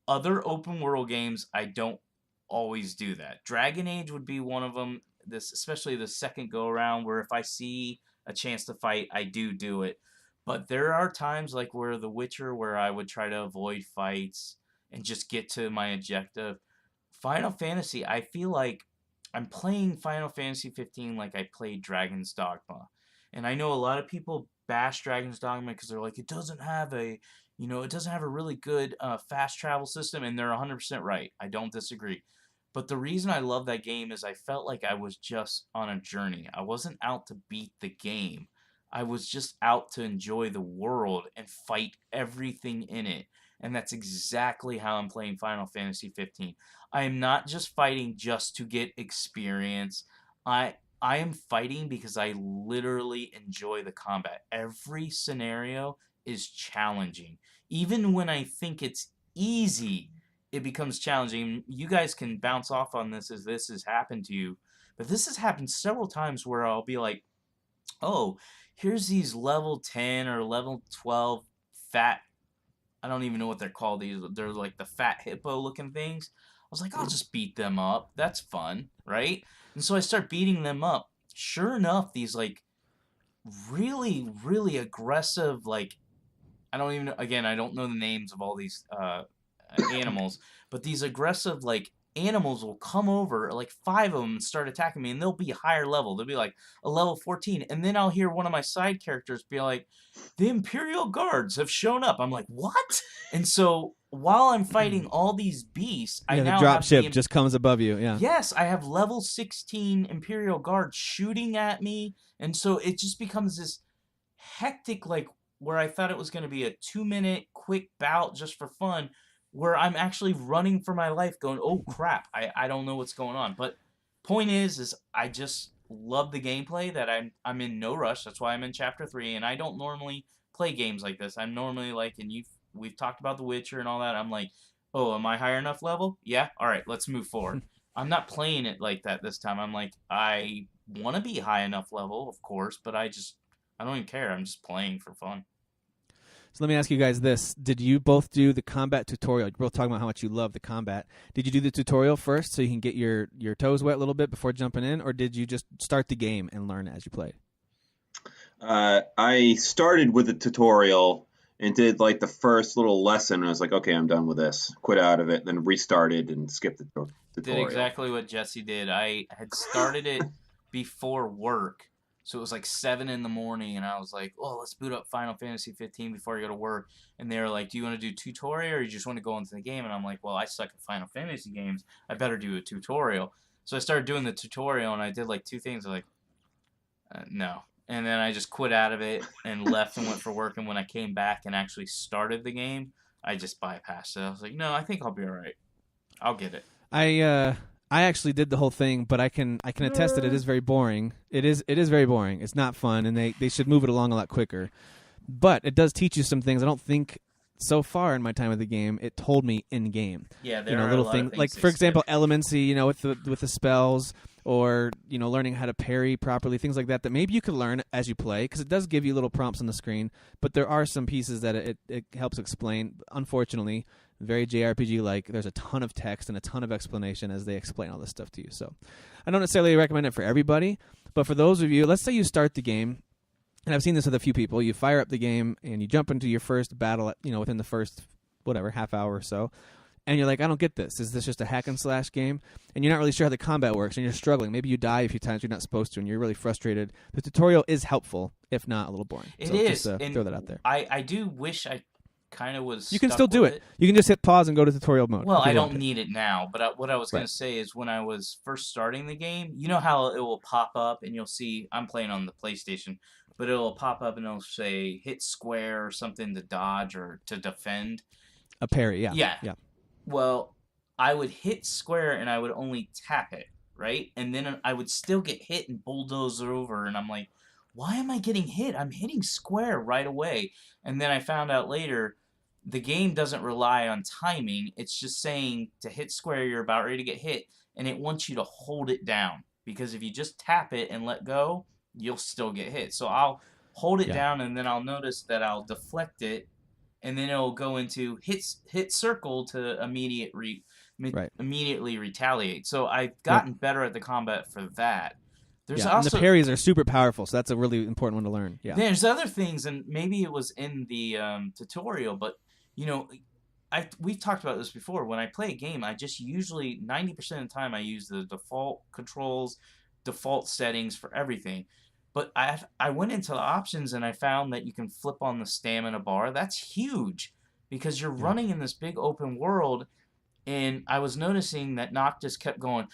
S1: Other open world games, I don't always do that. Dragon Age would be one of them. Especially the second go around, where if I see a chance to fight, I do it. But there are times like where The Witcher, where I would try to avoid fights and just get to my objective. Final Fantasy, I feel like I'm playing Final Fantasy 15 like I played Dragon's Dogma. And I know a lot of people bash Dragon's Dogma because they're like, it doesn't have a really good fast travel system, and they're 100% right. I don't disagree. But the reason I love that game is I felt like I was just on a journey. I wasn't out to beat the game. I was just out to enjoy the world and fight everything in it. And that's exactly how I'm playing Final Fantasy 15. I am not just fighting just to get experience. I am fighting because I literally enjoy the combat. Every scenario is challenging. Even when I think it's easy, it becomes challenging. You guys can bounce off on this as this has happened to you. But this has happened several times where I'll be like, oh, here's these level 10 or level 12 fat, I don't even know what they're called. They're like the fat hippo looking things. I was like, I'll just beat them up. That's fun, right? And so I start beating them up. Sure enough, these like really, really aggressive, like, I don't even know, again, I don't know the names of all these animals, but these aggressive like animals will come over, like 5 of them, and start attacking me, and they'll be higher level. They'll be like a level 14, and then I'll hear one of my side characters be like, the Imperial Guards have shown up. I'm like, what? And so while I'm fighting all these beasts, I now
S2: the drop
S1: have
S2: ship just comes above you. Yeah.
S1: Yes, I have level 16 Imperial Guards shooting at me, and so it just becomes this hectic, like, where I thought it was going to be a 2-minute quick bout just for fun, where I'm actually running for my life going, oh crap, I don't know what's going on. But point is I just love the gameplay, that I'm in no rush. That's why I'm in chapter 3, and I don't normally play games like this. I'm normally like, and we've talked about The Witcher and all that. I'm like, oh, am I higher enough level? Yeah? All right, let's move forward. I'm not playing it like that this time. I'm like, I want to be high enough level, of course, but I don't even care. I'm just playing for fun.
S2: So let me ask you guys this. Did you both do the combat tutorial? You're both talking about how much you love the combat. Did you do the tutorial first so you can get your toes wet a little bit before jumping in, or did you just start the game and learn as you played?
S7: I started with the tutorial and did like the first little lesson. And I was like, okay, I'm done with this. Quit out of it, then restarted and skipped the tutorial.
S1: Did exactly what Jesse did. I had started it before work. So it was like 7 in the morning, and I was like, oh, let's boot up Final Fantasy 15 before I go to work. And they were like, do you want to do tutorial, or you just want to go into the game? And I'm like, well, I suck at Final Fantasy games. I better do a tutorial. So I started doing the tutorial, and I did like 2 things. I was like, no. And then I just quit out of it and left and went for work. And when I came back and actually started the game, I just bypassed it. I was like, no, I think I'll be all right. I'll get it.
S2: I actually did the whole thing, but I can attest that it is very boring. It is very boring. It's not fun, and they should move it along a lot quicker. But it does teach you some things. I don't think so far in my time of the game it told me in game.
S1: Yeah, there are
S2: little
S1: a lot of things
S2: like, for example, elemency, with the spells, or learning how to parry properly, things like that maybe you could learn as you play, because it does give you little prompts on the screen. But there are some pieces that it helps explain. Unfortunately, very JRPG-like. There's a ton of text and a ton of explanation as they explain all this stuff to you. So I don't necessarily recommend it for everybody, but for those of you, let's say you start the game, and I've seen this with a few people. You fire up the game and you jump into your first battle, within the first, half hour or so, and you're like, I don't get this. Is this just a hack and slash game? And you're not really sure how the combat works, and you're struggling. Maybe you die a few times you're not supposed to, and you're really frustrated. The tutorial is helpful, if not a little boring.
S1: It
S2: so
S1: is.
S2: Just throw that out there.
S1: I do wish I kind of was.
S2: You can still do it. You can just hit pause and go to tutorial mode.
S1: Well, I don't need it now, but what I was going to say is, when I was first starting the game, you know how it will pop up and you'll see, I'm playing on the PlayStation, but it'll pop up and it'll say hit square or something to dodge or to defend.
S2: A parry, yeah.
S1: Yeah.
S2: Yeah.
S1: Well, I would hit square and I would only tap it, right? And then I would still get hit and bulldoze over, and I'm like, why am I getting hit? I'm hitting square right away. And then I found out later the game doesn't rely on timing. It's just saying to hit square, you're about ready to get hit, and it wants you to hold it down. Because if you just tap it and let go, you'll still get hit. So I'll hold it down, and then I'll notice that I'll deflect it, and then it'll go into hit circle to immediately retaliate. So I've gotten better at the combat for that. There's also,
S2: and the parries are super powerful, so that's a really important one to learn. Yeah.
S1: There's other things, and maybe it was in the tutorial, but we've talked about this before. When I play a game, I just usually 90% of the time I use the default controls, default settings for everything. But I went into the options and I found that you can flip on the stamina bar. That's huge because you're running in this big open world, and I was noticing that Noct just kept going.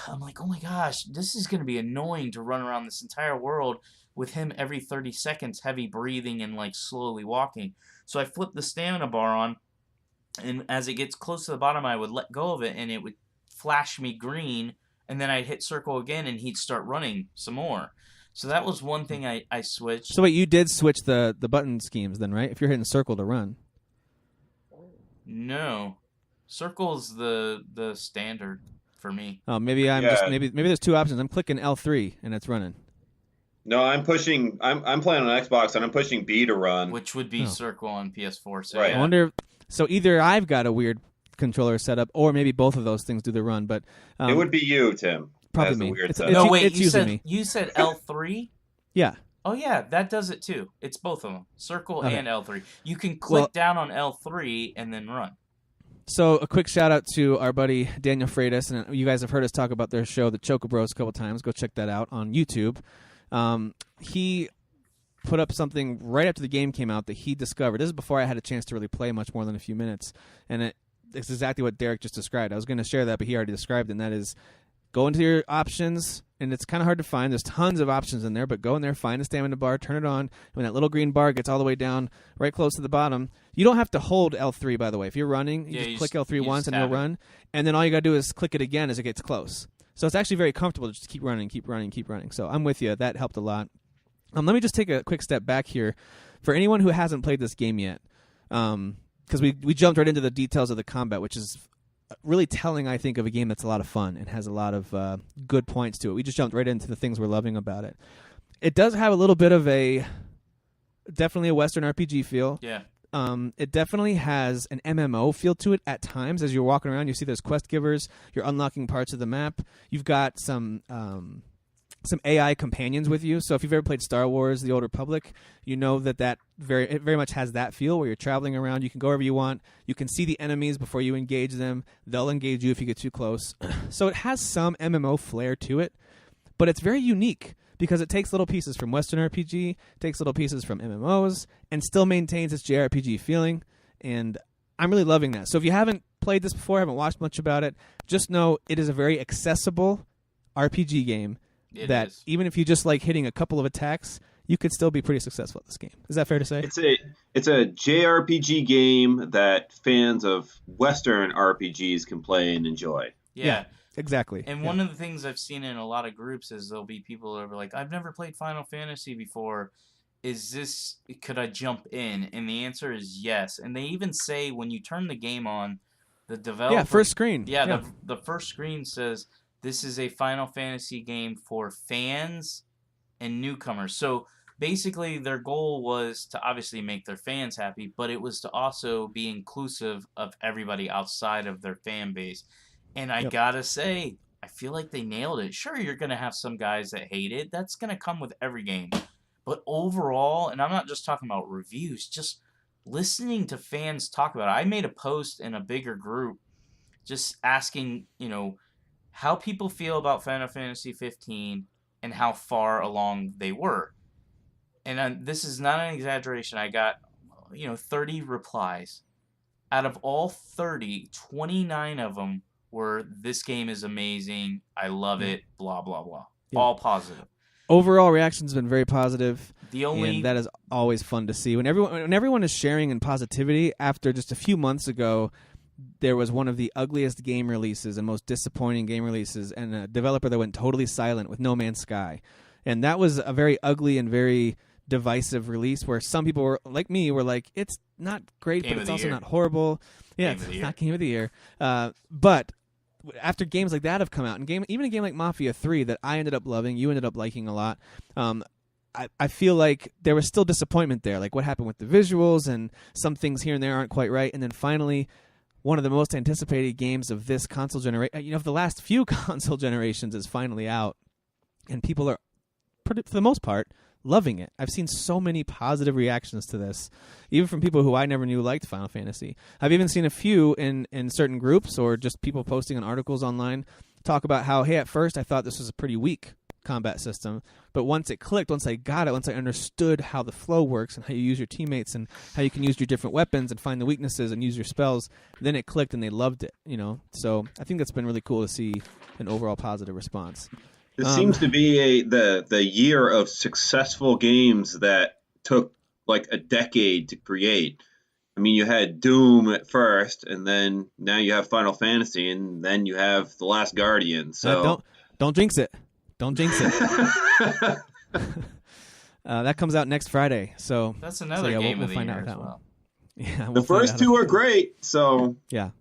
S1: I'm like, oh my gosh, this is going to be annoying to run around this entire world with him every 30 seconds, heavy breathing and like slowly walking. So I flipped the stamina bar on, and as it gets close to the bottom, I would let go of it and it would flash me green, and then I'd hit circle again and he'd start running some more. So that was one thing I switched.
S2: So wait, you did switch the button schemes then, right? If you're hitting circle to run.
S1: No. Circle's the standard for me.
S2: Oh, maybe maybe there's two options. I'm clicking L3 and it's running.
S7: No, I'm playing on Xbox and I'm pushing B to run.
S1: Which would be circle on PS4. So
S7: right.
S1: yeah.
S2: I wonder. So either I've got a weird controller setup, or maybe both of those things do the run. But
S7: it would be you, Tim.
S2: Probably me.
S1: No, wait.
S2: It's usually
S1: you said L3?
S2: Yeah.
S1: Oh yeah, that does it too. It's both of them, circle and L3. You can click
S2: Well,
S1: down on L3 and then run.
S2: So a quick shout out to our buddy Daniel Freitas, and you guys have heard us talk about their show, The Choco Bros, a couple times. Go check that out on YouTube. He put up something right after the game came out that he discovered. This is before I had a chance to really play much more than a few minutes, and it's exactly what Derek just described. I was going to share that, but he already described it, and that is go into your options, and it's kind of hard to find. There's tons of options in there, but go in there, find the stamina bar, turn it on, and when that little green bar gets all the way down, right close to the bottom, you don't have to hold L3, by the way. If you're running, you click L3 once, and it'll run, and then all you got to do is click it again as it gets close. So it's actually very comfortable to just keep running. So I'm with you. That helped a lot. Let me just take a quick step back here. For anyone who hasn't played this game yet, because we jumped right into the details of the combat, which is really telling, I think, of a game that's a lot of fun and has a lot of good points to it. We just jumped right into the things we're loving about it. It does have a little bit of definitely a Western RPG feel.
S1: Yeah.
S2: It definitely has an MMO feel to it at times. As you're walking around, you see there's quest givers. You're unlocking parts of the map. You've got some AI companions with you. So if you've ever played Star Wars: The Old Republic, you know that it very much has that feel where you're traveling around. You can go wherever you want. You can see the enemies before you engage them. They'll engage you if you get too close. So it has some MMO flair to it, but it's very unique because it takes little pieces from Western RPG, takes little pieces from MMOs, and still maintains its JRPG feeling. And I'm really loving that. So if you haven't played this before, haven't watched much about it, just know it is a very accessible RPG game. It is. Even if you just like hitting a couple of attacks, you could still be pretty successful at this game. Is that fair to say?
S7: It's a JRPG game that fans of Western RPGs can play and enjoy.
S1: Yeah.
S2: Exactly.
S1: And one of the things I've seen in a lot of groups is there'll be people that are like, I've never played Final Fantasy before. Could I jump in? And the answer is yes. And they even say when you turn the game on, the developer...
S2: Yeah, first screen.
S1: Yeah. The first screen says, this is a Final Fantasy game for fans and newcomers. So basically their goal was to obviously make their fans happy, but it was to also be inclusive of everybody outside of their fan base. And I gotta say, I feel like they nailed it. Sure, you're gonna have some guys that hate it. That's gonna come with every game. But overall, and I'm not just talking about reviews, just listening to fans talk about it. I made a post in a bigger group just asking, how people feel about Final Fantasy XV and how far along they were. And this is not an exaggeration. I got, 30 replies. Out of all 30, 29 of them were, this game is amazing, I love it, blah, blah, blah. Yeah. All positive.
S2: overall reaction's been very positive.
S1: And
S2: that is always fun to see when everyone is sharing in positivity. After just a few months ago, there was one of the ugliest game releases and most disappointing game releases, and a developer that went totally silent with No Man's Sky, and that was a very ugly and very divisive release where some people were like me were like, it's not great, but it's also not horrible. Yeah, it's not Game of the Year. But after games like that have come out, and even a game like Mafia 3 that I ended up loving, you ended up liking a lot, I feel like there was still disappointment there. Like what happened with the visuals and some things here and there aren't quite right. And then finally, one of the most anticipated games of this console generation, of the last few console generations, is finally out. And people are, for the most part, loving it. I've seen so many positive reactions to this, even from people who I never knew liked Final Fantasy. I've even seen a few in certain groups or just people posting on articles online talk about how, hey, at first I thought this was a pretty weak combat system, but once it clicked, once I got it, once I understood how the flow works and how you use your teammates and how you can use your different weapons and find the weaknesses and use your spells, then it clicked and they loved it. So I think that's been really cool to see an overall positive response.
S7: This seems to be the year of successful games that took like a decade to create. I mean, you had Doom at first, and then now you have Final Fantasy, and then you have The Last Guardian. So
S2: don't jinx it. Don't jinx it. That comes out next Friday, so
S1: that's another game
S2: we'll
S1: of the
S2: find
S1: year
S2: out
S1: as
S2: that
S1: well.
S2: One. Yeah,
S7: the first two are great. So
S2: yeah.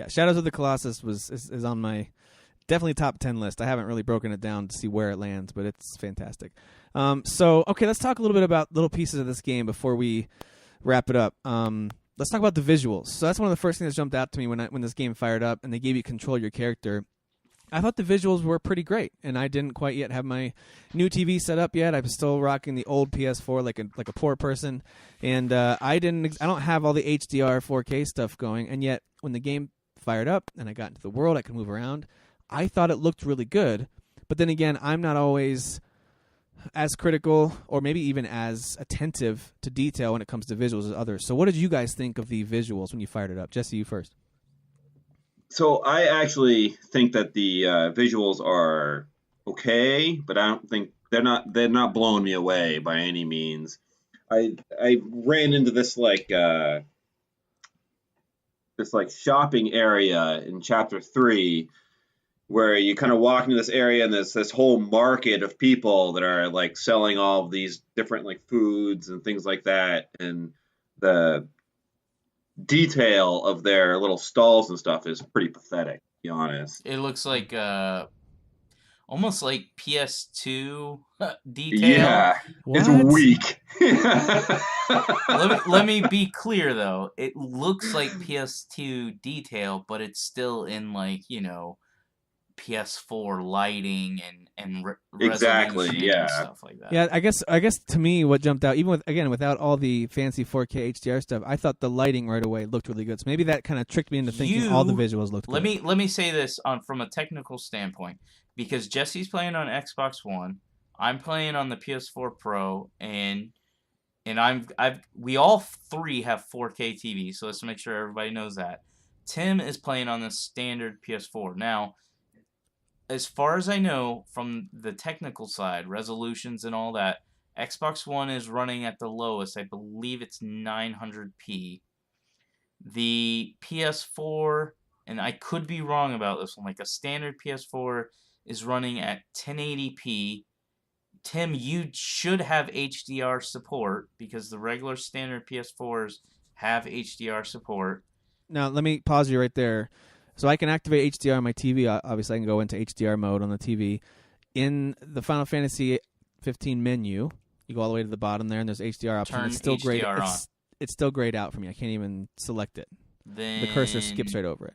S2: Shadows of the Colossus is on my definitely top 10 list. I haven't really broken it down to see where it lands, but it's fantastic. Okay, let's talk a little bit about little pieces of this game before we wrap it up. Let's talk about the visuals. So that's one of the first things that jumped out to me when this game fired up and they gave you control of your character. I thought the visuals were pretty great, and I didn't quite yet have my new TV set up yet. I'm still rocking the old PS4 like a poor person, and I don't have all the HDR 4K stuff going. And yet, when the game fired up and I got into the world, I could move around. I thought it looked really good, but then again, I'm not always as critical or maybe even as attentive to detail when it comes to visuals as others. So, what did you guys think of the visuals when you fired it up? Jesse, you first.
S7: So I actually think that the visuals are okay, but I don't think they're not blowing me away by any means. I ran into this shopping area in chapter 3 where you kind of walk into this area and there's this whole market of people that are like selling all of these different like foods and things like that, and the detail of their little stalls and stuff is pretty pathetic, to be honest.
S1: It looks like almost like PS2 detail.
S7: Yeah,
S2: what?
S7: It's weak.
S1: let me be clear though. It looks like PS2 detail, but it's still in PS4 lighting and
S7: exactly,
S1: resolution
S7: yeah,
S1: and stuff like that.
S2: Yeah, I guess to me what jumped out, even without all the fancy 4K HDR stuff, I thought the lighting right away looked really good. So maybe that kind of tricked me into thinking all the visuals looked good.
S1: Let me say this from a technical standpoint, because Jesse's playing on Xbox One, I'm playing on the PS4 Pro, and we all three have 4K TVs, so let's make sure everybody knows that. Tim is playing on the standard PS4. Now, as far as I know, from the technical side, resolutions and all that, Xbox One is running at the lowest. I believe it's 900p. The PS4, and I could be wrong about this one, like a standard PS4 is running at 1080p. Tim, you should have HDR support because the regular standard PS4s have HDR support.
S2: Now, let me pause you right there. So I can activate HDR on my TV. Obviously, I can go into HDR mode on the TV. In the Final Fantasy XV menu, you go all the way to the bottom there, and there's HDR option.
S1: Turn
S2: it's still
S1: HDR
S2: grayed.
S1: on.
S2: It's still grayed out for me. I can't even select it.
S1: Then
S2: the cursor skips right over it.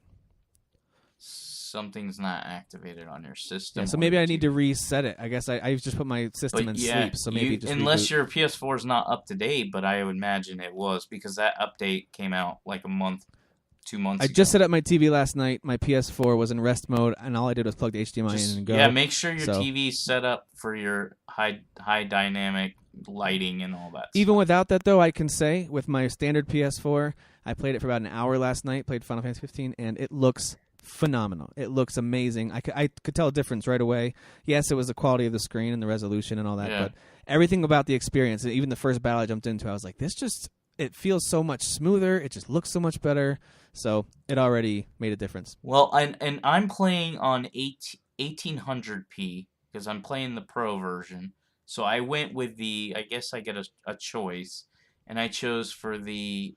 S1: Something's not activated on your system.
S2: Yeah, so maybe I need to reset it. I guess I just put my system in sleep. So maybe just
S1: unless
S2: reboot.
S1: your PS4 is not up to date, but I would imagine it was because that update came out like a month. 2 months
S2: I
S1: ago.
S2: just set up my TV last night. My PS4 was in rest mode, and all I did was plug the HDMI in and go.
S1: Yeah, make sure your TV's set up for your high dynamic lighting and all that
S2: Even
S1: stuff.
S2: without that, though, I can say, with my standard PS4, I played it for about an hour last night, played Final Fantasy XV, and it looks phenomenal. It looks amazing. I could tell a difference right away. Yes, it was the quality of the screen and the resolution and all that, but everything about the experience, even the first battle I jumped into, I was like, it feels so much smoother. It just looks so much better. So it already made a difference.
S1: Well, and I'm playing on 1800p because I'm playing the pro version. So I went with I guess I get a choice, and I chose for the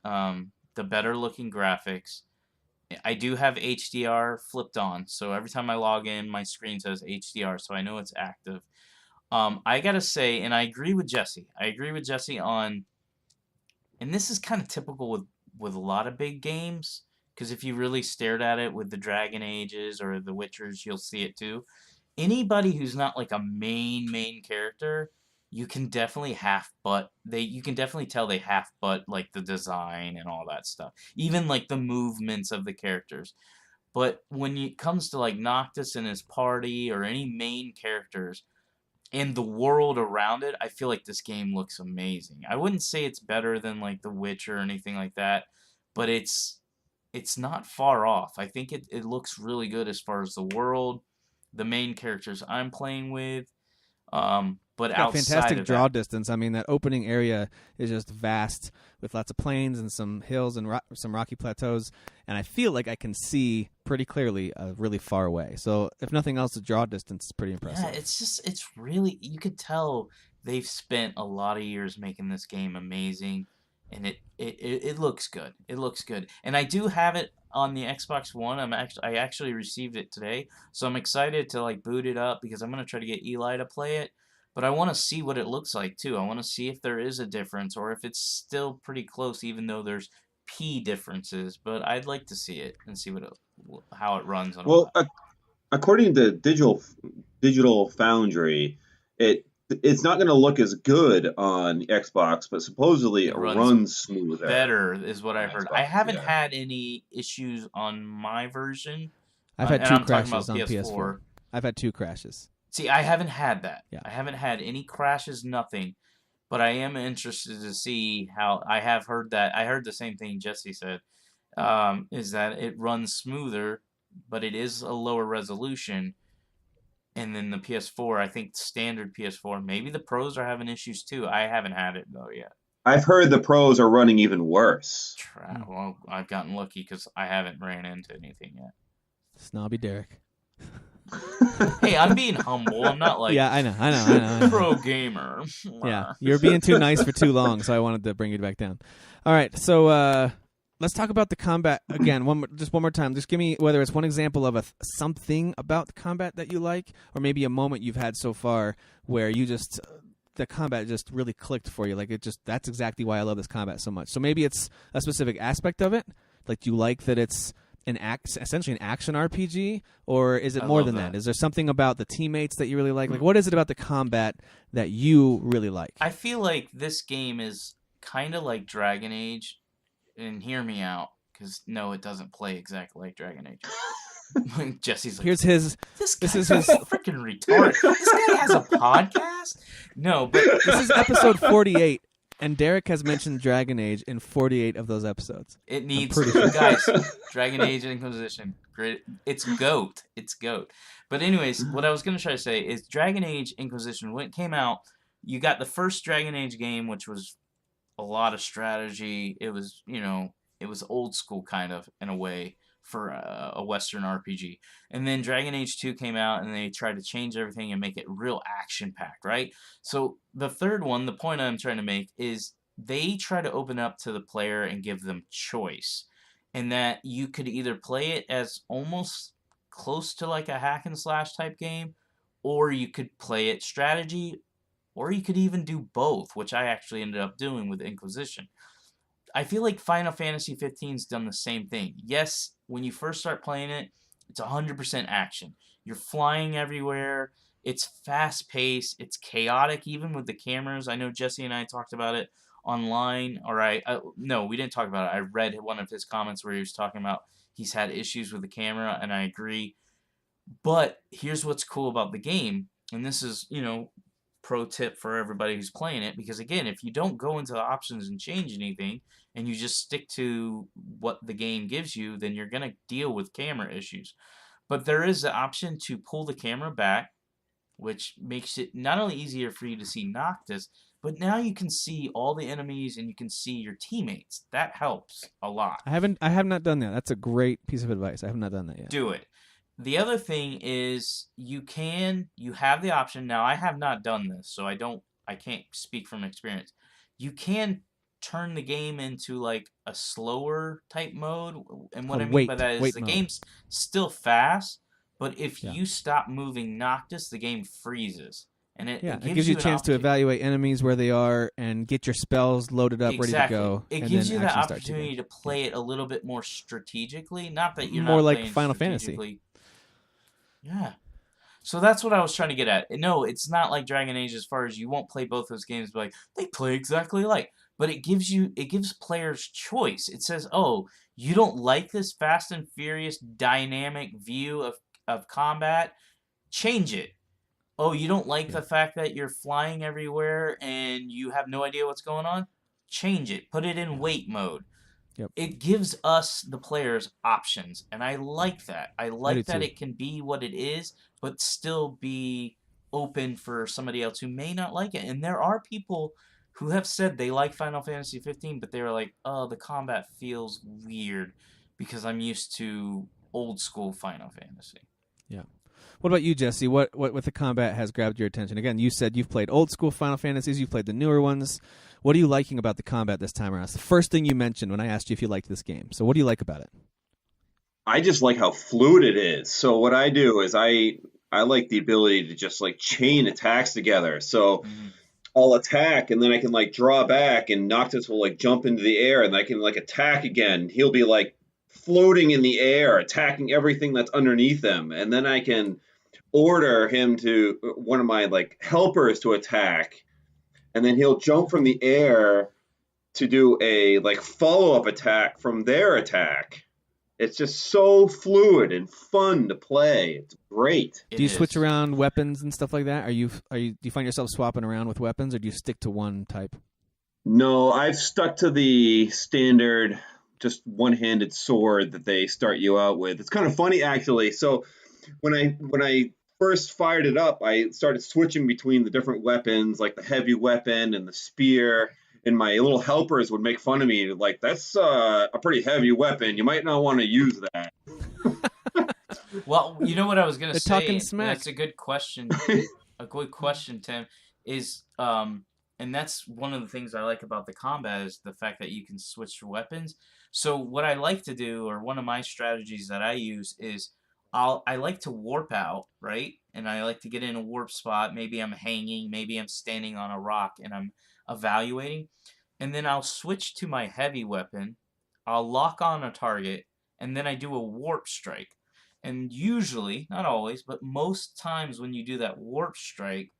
S1: better looking graphics. I do have HDR flipped on, so every time I log in, my screen says HDR, so I know it's active. I gotta say, and I agree with Jesse. I agree with Jesse on, and this is kind of typical with a lot of big games, because if you really stared at it with the Dragon Ages or the Witchers, you'll see it too. Anybody who's not like a main character, you can definitely you can definitely tell they half butt like the design and all that stuff. Even like the movements of the characters. But when it comes to like Noctis and his party or any main characters and the world around it, I feel like this game looks amazing. I wouldn't say it's better than like The Witcher or anything like that, but it's not far off. I think it looks really good as far as the world, the main characters I'm playing with. But
S2: got
S1: outside
S2: fantastic
S1: of
S2: draw
S1: that,
S2: distance. I mean, that opening area is just vast with lots of plains and some hills and some rocky plateaus. And I feel like I can see pretty clearly really far away. So if nothing else, the draw distance is pretty impressive.
S1: yeah, it's really, you could tell they've spent a lot of years making this game amazing, and it looks good. It looks good, and I do have it on the Xbox One. I actually received it today, so I'm excited to like boot it up because I'm gonna try to get Eli to play it. But I want to see what it looks like too. I want to see if there is a difference or if it's still pretty close, even though there's P differences. But I'd like to see it and see how it runs on.
S7: Well, according to Digital Foundry, it's not going to look as good on Xbox, but supposedly it runs smoother.
S1: Better is what I heard. I haven't had any issues on my version.
S2: I've had 2 crashes on PS4. I've had 2 crashes.
S1: See, I haven't had that.
S2: Yeah.
S1: I haven't had any crashes, nothing. But I am interested to see how. I have heard that. I heard the same thing Jesse said, is that it runs smoother, but it is a lower resolution. And then the PS4, I think standard PS4, maybe the pros are having issues too. I haven't had it though yet.
S7: I've heard the pros are running even worse.
S1: Well, I've gotten lucky because I haven't ran into anything yet.
S2: Snobby Derek.
S1: Hey, I'm being humble. I'm not like
S2: I know.
S1: Pro gamer.
S2: Yeah, you're being too nice for too long, so I wanted to bring you back down. All right, so let's talk about the combat again. One more time. Just give me whether it's one example of something about the combat that you like, or maybe a moment you've had so far where you just the combat just really clicked for you. Like that's exactly why I love this combat so much. So maybe it's a specific aspect of it. Like, do you like that it's essentially an action RPG, or is it more than that? Is there something about the teammates that you really like? Like, what is it about the combat that you really like?
S1: I feel like this game is kind of like Dragon Age, and hear me out, because no, it doesn't play exactly like Dragon Age. Jesse's like,
S2: here's his.
S1: This is his freaking retarded. This guy has a podcast? No, but
S2: this is episode 48. And Derek has mentioned Dragon Age in 48 of those episodes.
S1: It needs guys. Dragon Age Inquisition, great. It's GOAT. It's GOAT. But anyways, what I was gonna try to say is Dragon Age Inquisition. When it came out, you got the first Dragon Age game, which was a lot of strategy. It was it was old school kind of in a way for a Western RPG. And then Dragon Age 2 came out, and they tried to change everything and make it real action-packed, right? So the third one, the point I'm trying to make, is they try to open up to the player and give them choice. And that you could either play it as almost close to like a hack-and-slash type game, or you could play it strategy, or you could even do both, which I actually ended up doing with Inquisition. I feel like Final Fantasy XIV's done the same thing. Yes, when you first start playing it, it's 100% action. You're flying everywhere. It's fast-paced. It's chaotic, even with the cameras. I know Jesse and I talked about it online. No, we didn't talk about it. I read one of his comments where he was talking about he's had issues with the camera, and I agree. But here's what's cool about the game, and this is, pro tip for everybody who's playing it, because again, if you don't go into the options and change anything and you just stick to what the game gives you, then you're going to deal with camera issues. But there is the option to pull the camera back, which makes it not only easier for you to see Noctis, but now you can see all the enemies and you can see your teammates. That helps a lot.
S2: I have not done that. That's a great piece of advice. I have not done that yet.
S1: Do it. The other thing is you have the option. Now I have not done this, so I can't speak from experience. You can turn the game into like a slower type mode, and what I mean by that is the game's still fast, but if you stop moving Noctis, the game freezes. And it
S2: gives you a chance to evaluate enemies where they are and get your spells loaded up, ready to go.
S1: It gives you the opportunity to play it a little bit more strategically. Not that you're
S2: more
S1: not
S2: like
S1: playing
S2: Final Fantasy.
S1: Yeah. So that's what I was trying to get at. No, it's not like Dragon Age as far as you won't play both those games, but like they play exactly alike. But it gives players choice. It says, oh, you don't like this fast and furious dynamic view of combat? Change it. Oh, you don't like the fact that you're flying everywhere and you have no idea what's going on? Change it. Put it in wait mode.
S2: Yep.
S1: It gives us, the players, options, and I like that. I like that it can be what it is, but still be open for somebody else who may not like it. And there are people who have said they like Final Fantasy XV, but they're like, oh, the combat feels weird because I'm used to old school Final Fantasy.
S2: Yeah. What about you, Jesse? What with the combat has grabbed your attention? Again, you said you've played old school Final Fantasies, you've played the newer ones. What are you liking about the combat this time around? It's the first thing you mentioned when I asked you if you liked this game. So what do you like about it?
S7: I just like how fluid it is. So what I do is I like the ability to just like chain attacks together. So I'll attack and then I can like draw back and Noctis will like jump into the air and I can like attack again. He'll be like floating in the air, attacking everything that's underneath him. And then I can order him to one of my like helpers to attack. And then he'll jump from the air to do a like follow-up attack from their attack. It's just so fluid and fun to play. It's great.
S2: Do you switch around weapons and stuff like that? Do you find yourself swapping around with weapons, or do you stick to one type?
S7: No, I've stuck to the standard, just one-handed sword that they start you out with. It's kind of funny actually. So when I first fired it up, I started switching between the different weapons, like the heavy weapon and the spear. And my little helpers would make fun of me, like, that's a pretty heavy weapon. You might not want to use that.
S1: Well, you know what I was going to say?
S2: Talking smack.
S1: That's a good question. A good question, Tim. Is and that's one of the things I like about the combat is the fact that you can switch weapons. So what I like to do, or one of my strategies that I use, is I like to warp out, right? And I like to get in a warp spot. Maybe I'm hanging, maybe I'm standing on a rock, and I'm evaluating, and then I'll switch to my heavy weapon, I'll lock on a target, and then I do a warp strike. And usually, not always, but most times when you do that warp strike,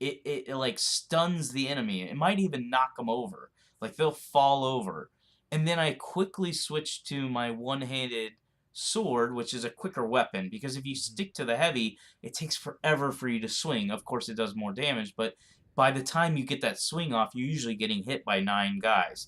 S1: it like stuns the enemy. It might even knock them over. Like they'll fall over. And then I quickly switch to my one-handed sword, which is a quicker weapon, because if you stick to the heavy, it takes forever for you to swing. Of course, it does more damage, but by the time you get that swing off, you're usually getting hit by 9 guys.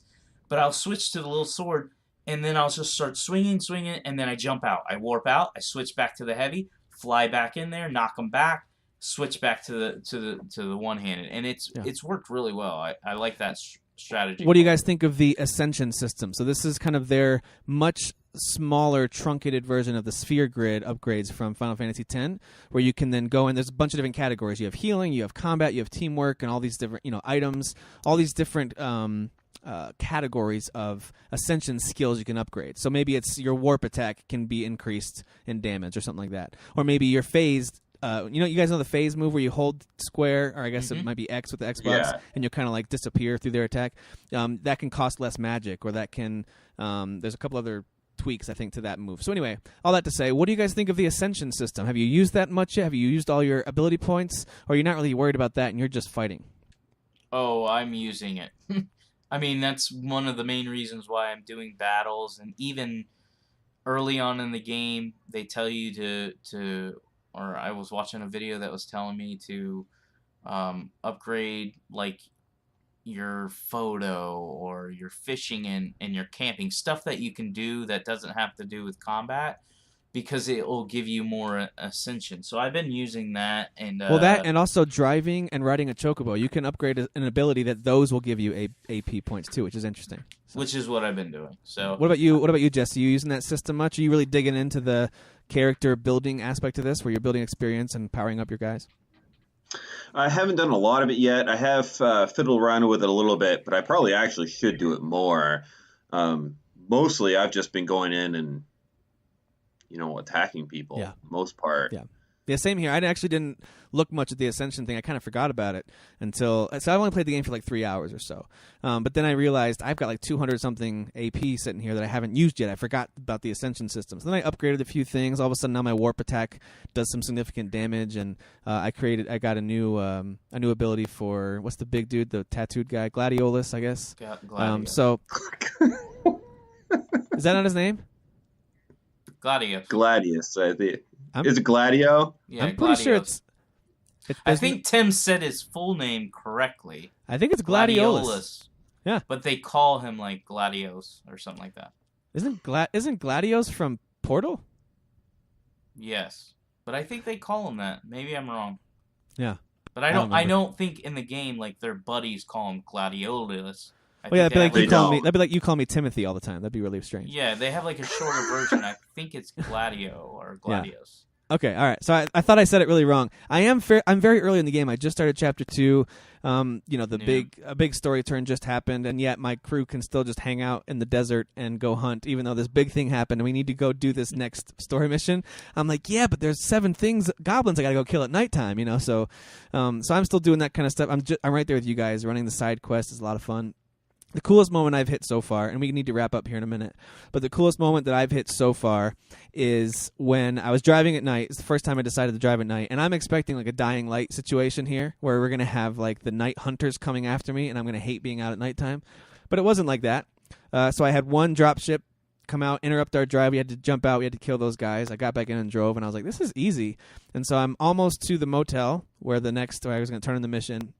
S1: But I'll switch to the little sword, and then I'll just start swinging, and then I jump out. I warp out, I switch back to the heavy, fly back in there, knock them back, switch back to the one-handed, and it's worked really well. I like that strategy.
S2: What do you guys think of the Ascension system? So this is kind of their much smaller, truncated version of the sphere grid upgrades from Final Fantasy X, where you can then go and there's a bunch of different categories. You have healing, you have combat, you have teamwork, and all these different items, all these different categories of Ascension skills you can upgrade. So maybe it's your warp attack can be increased in damage or something like that, or maybe your phased. You guys know the phase move where you hold square, or I guess it might be X with the Xbox, and you kind of like disappear through their attack. That can cost less magic, or that can. There's a couple other tweaks, I think, to that move. So anyway, all that to say, what do you guys think of the Ascension system? Have you used that much yet? Have you used all your ability points, or you're not really worried about that and you're just fighting?
S1: Oh, I'm using it. I mean, that's one of the main reasons why I'm doing battles, and even early on in the game, they tell you to or I was watching a video that was telling me to upgrade like your photo or your fishing and your camping stuff that you can do that doesn't have to do with combat because it will give you more ascension. So I've been using that and
S2: Well, that and also driving and riding a chocobo. You can upgrade an ability that those will give you AP points too, which is interesting. So.
S1: Which is what I've been doing. So
S2: what about you? What about you, Jesse? You using that system much? Are you really digging into the character building aspect of this, where you're building experience and powering up your guys?
S7: I haven't done a lot of it yet. I have fiddled around with it a little bit, but I probably actually should do it more. Mostly, I've just been going in and attacking people.
S2: Yeah.
S7: Most part.
S2: Yeah, same here. I actually didn't look much at the Ascension thing. I kind of forgot about it so I only played the game for like 3 hours or so. But then I realized I've got like 200-something AP sitting here that I haven't used yet. I forgot about the Ascension system. So then I upgraded a few things. All of a sudden now my warp attack does some significant damage, and I got a new ability for, what's the big dude, the tattooed guy, Gladiolus, I guess.
S1: Gladius.
S2: Is that not his name?
S7: Gladius. Is it Gladio?
S1: Yeah,
S2: I'm pretty sure it's.
S1: I think Tim said his full name correctly.
S2: I think it's Gladiolus. Yeah,
S1: but they call him like Gladios or something like that.
S2: Isn't Gladios from Portal?
S1: Yes, but I think they call him that. Maybe I'm wrong.
S2: Yeah,
S1: but I don't think in the game like their buddies call him Gladiolus.
S2: That'd be like you call me Timothy all the time. That'd be really strange.
S1: Yeah, they have like a shorter version. I think it's Gladio or Gladios.
S2: Yeah. Okay, all right. So I thought I said it really wrong. I'm very early in the game. I just started chapter 2. A big story turn just happened, and yet my crew can still just hang out in the desert and go hunt, even though this big thing happened and we need to go do this next story mission. I'm like, yeah, but there's 7 goblins I gotta go kill at nighttime, So I'm still doing that kind of stuff. I'm right there with you guys. Running the side quest is a lot of fun. The coolest moment I've hit so far, and we need to wrap up here in a minute, but the coolest moment that I've hit so far is when I was driving at night. It's the first time I decided to drive at night, and I'm expecting like a Dying Light situation here, where we're going to have like the night hunters coming after me, and I'm going to hate being out at nighttime. But it wasn't like that. So I had one dropship come out, interrupt our drive. We had to jump out. We had to kill those guys. I got back in and drove, and I was like, this is easy. And so I'm almost to the motel where I was going to turn in the mission,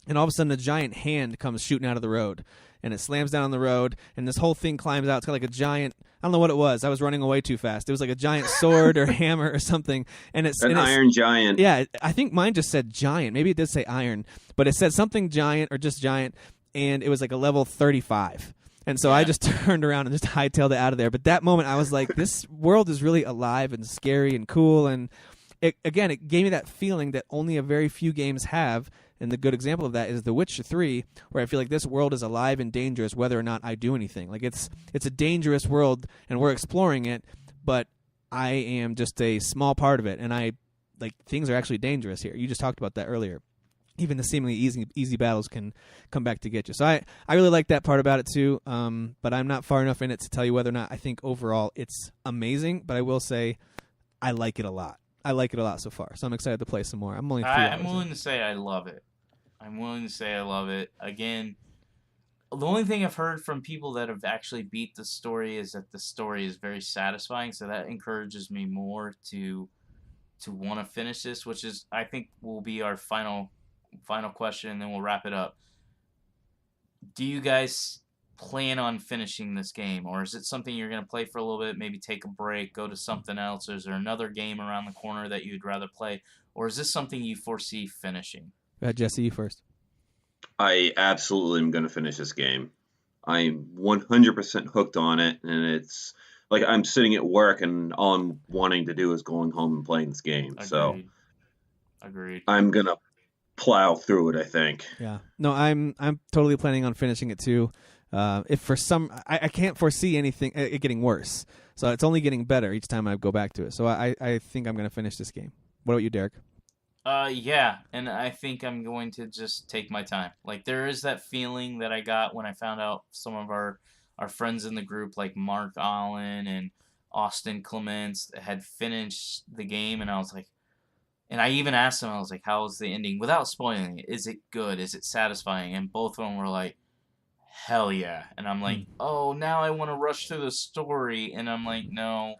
S2: and all of a sudden a giant hand comes shooting out of the road. And it slams down on the road, and this whole thing climbs out. It's got like a giant, I don't know what it was. I was running away too fast. It was like a giant sword or hammer or something. And it's
S7: an iron giant.
S2: Yeah, I think mine just said giant. Maybe it did say iron, but it said something giant or just giant, and it was like a level 35. And so I just turned around and just hightailed it out of there. But that moment, I was like, this world is really alive and scary and cool. And it gave me that feeling that only a very few games have. And the good example of that is The Witcher 3, where I feel like this world is alive and dangerous whether or not I do anything. Like it's a dangerous world, and we're exploring it, but I am just a small part of it. And things are actually dangerous here. You just talked about that earlier. Even the seemingly easy battles can come back to get you. So I really like that part about it too. But I'm not far enough in it to tell you whether or not I think overall it's amazing. But I will say I like it a lot. I like it a lot so far. So I'm excited to play some more. I'm only 3 hours
S1: I'm willing to say I love it. Again, the only thing I've heard from people that have actually beat the story is that the story is very satisfying. So that encourages me more to want to finish this, which is I think will be our final question, and then we'll wrap it up. Do you guys plan on finishing this game, or is it something you're going to play for a little bit, maybe take a break, go to something else? Or is there another game around the corner that you'd rather play, or is this something you foresee finishing?
S2: Jesse, you first.
S7: I absolutely am going to finish this game. I'm 100% hooked on it, and it's like I'm sitting at work and all I'm wanting to do is going home and playing this game.
S1: Agreed.
S7: I'm going to plow through it, I think.
S2: Yeah. No, I'm totally planning on finishing it too. If for some, I can't foresee anything it getting worse. So it's only getting better each time I go back to it. So I think I'm going to finish this game. What about you, Derek?
S1: Yeah, and I think I'm going to just take my time. Like, there is that feeling that I got when I found out some of our friends in the group, like Mark Allen and Austin Clements, had finished the game, and I was like, and I even asked them, I was like, how was the ending? Without spoiling it, is it good? Is it satisfying? And both of them were like, hell yeah. And I'm like, oh, now I want to rush through the story, and I'm like, no.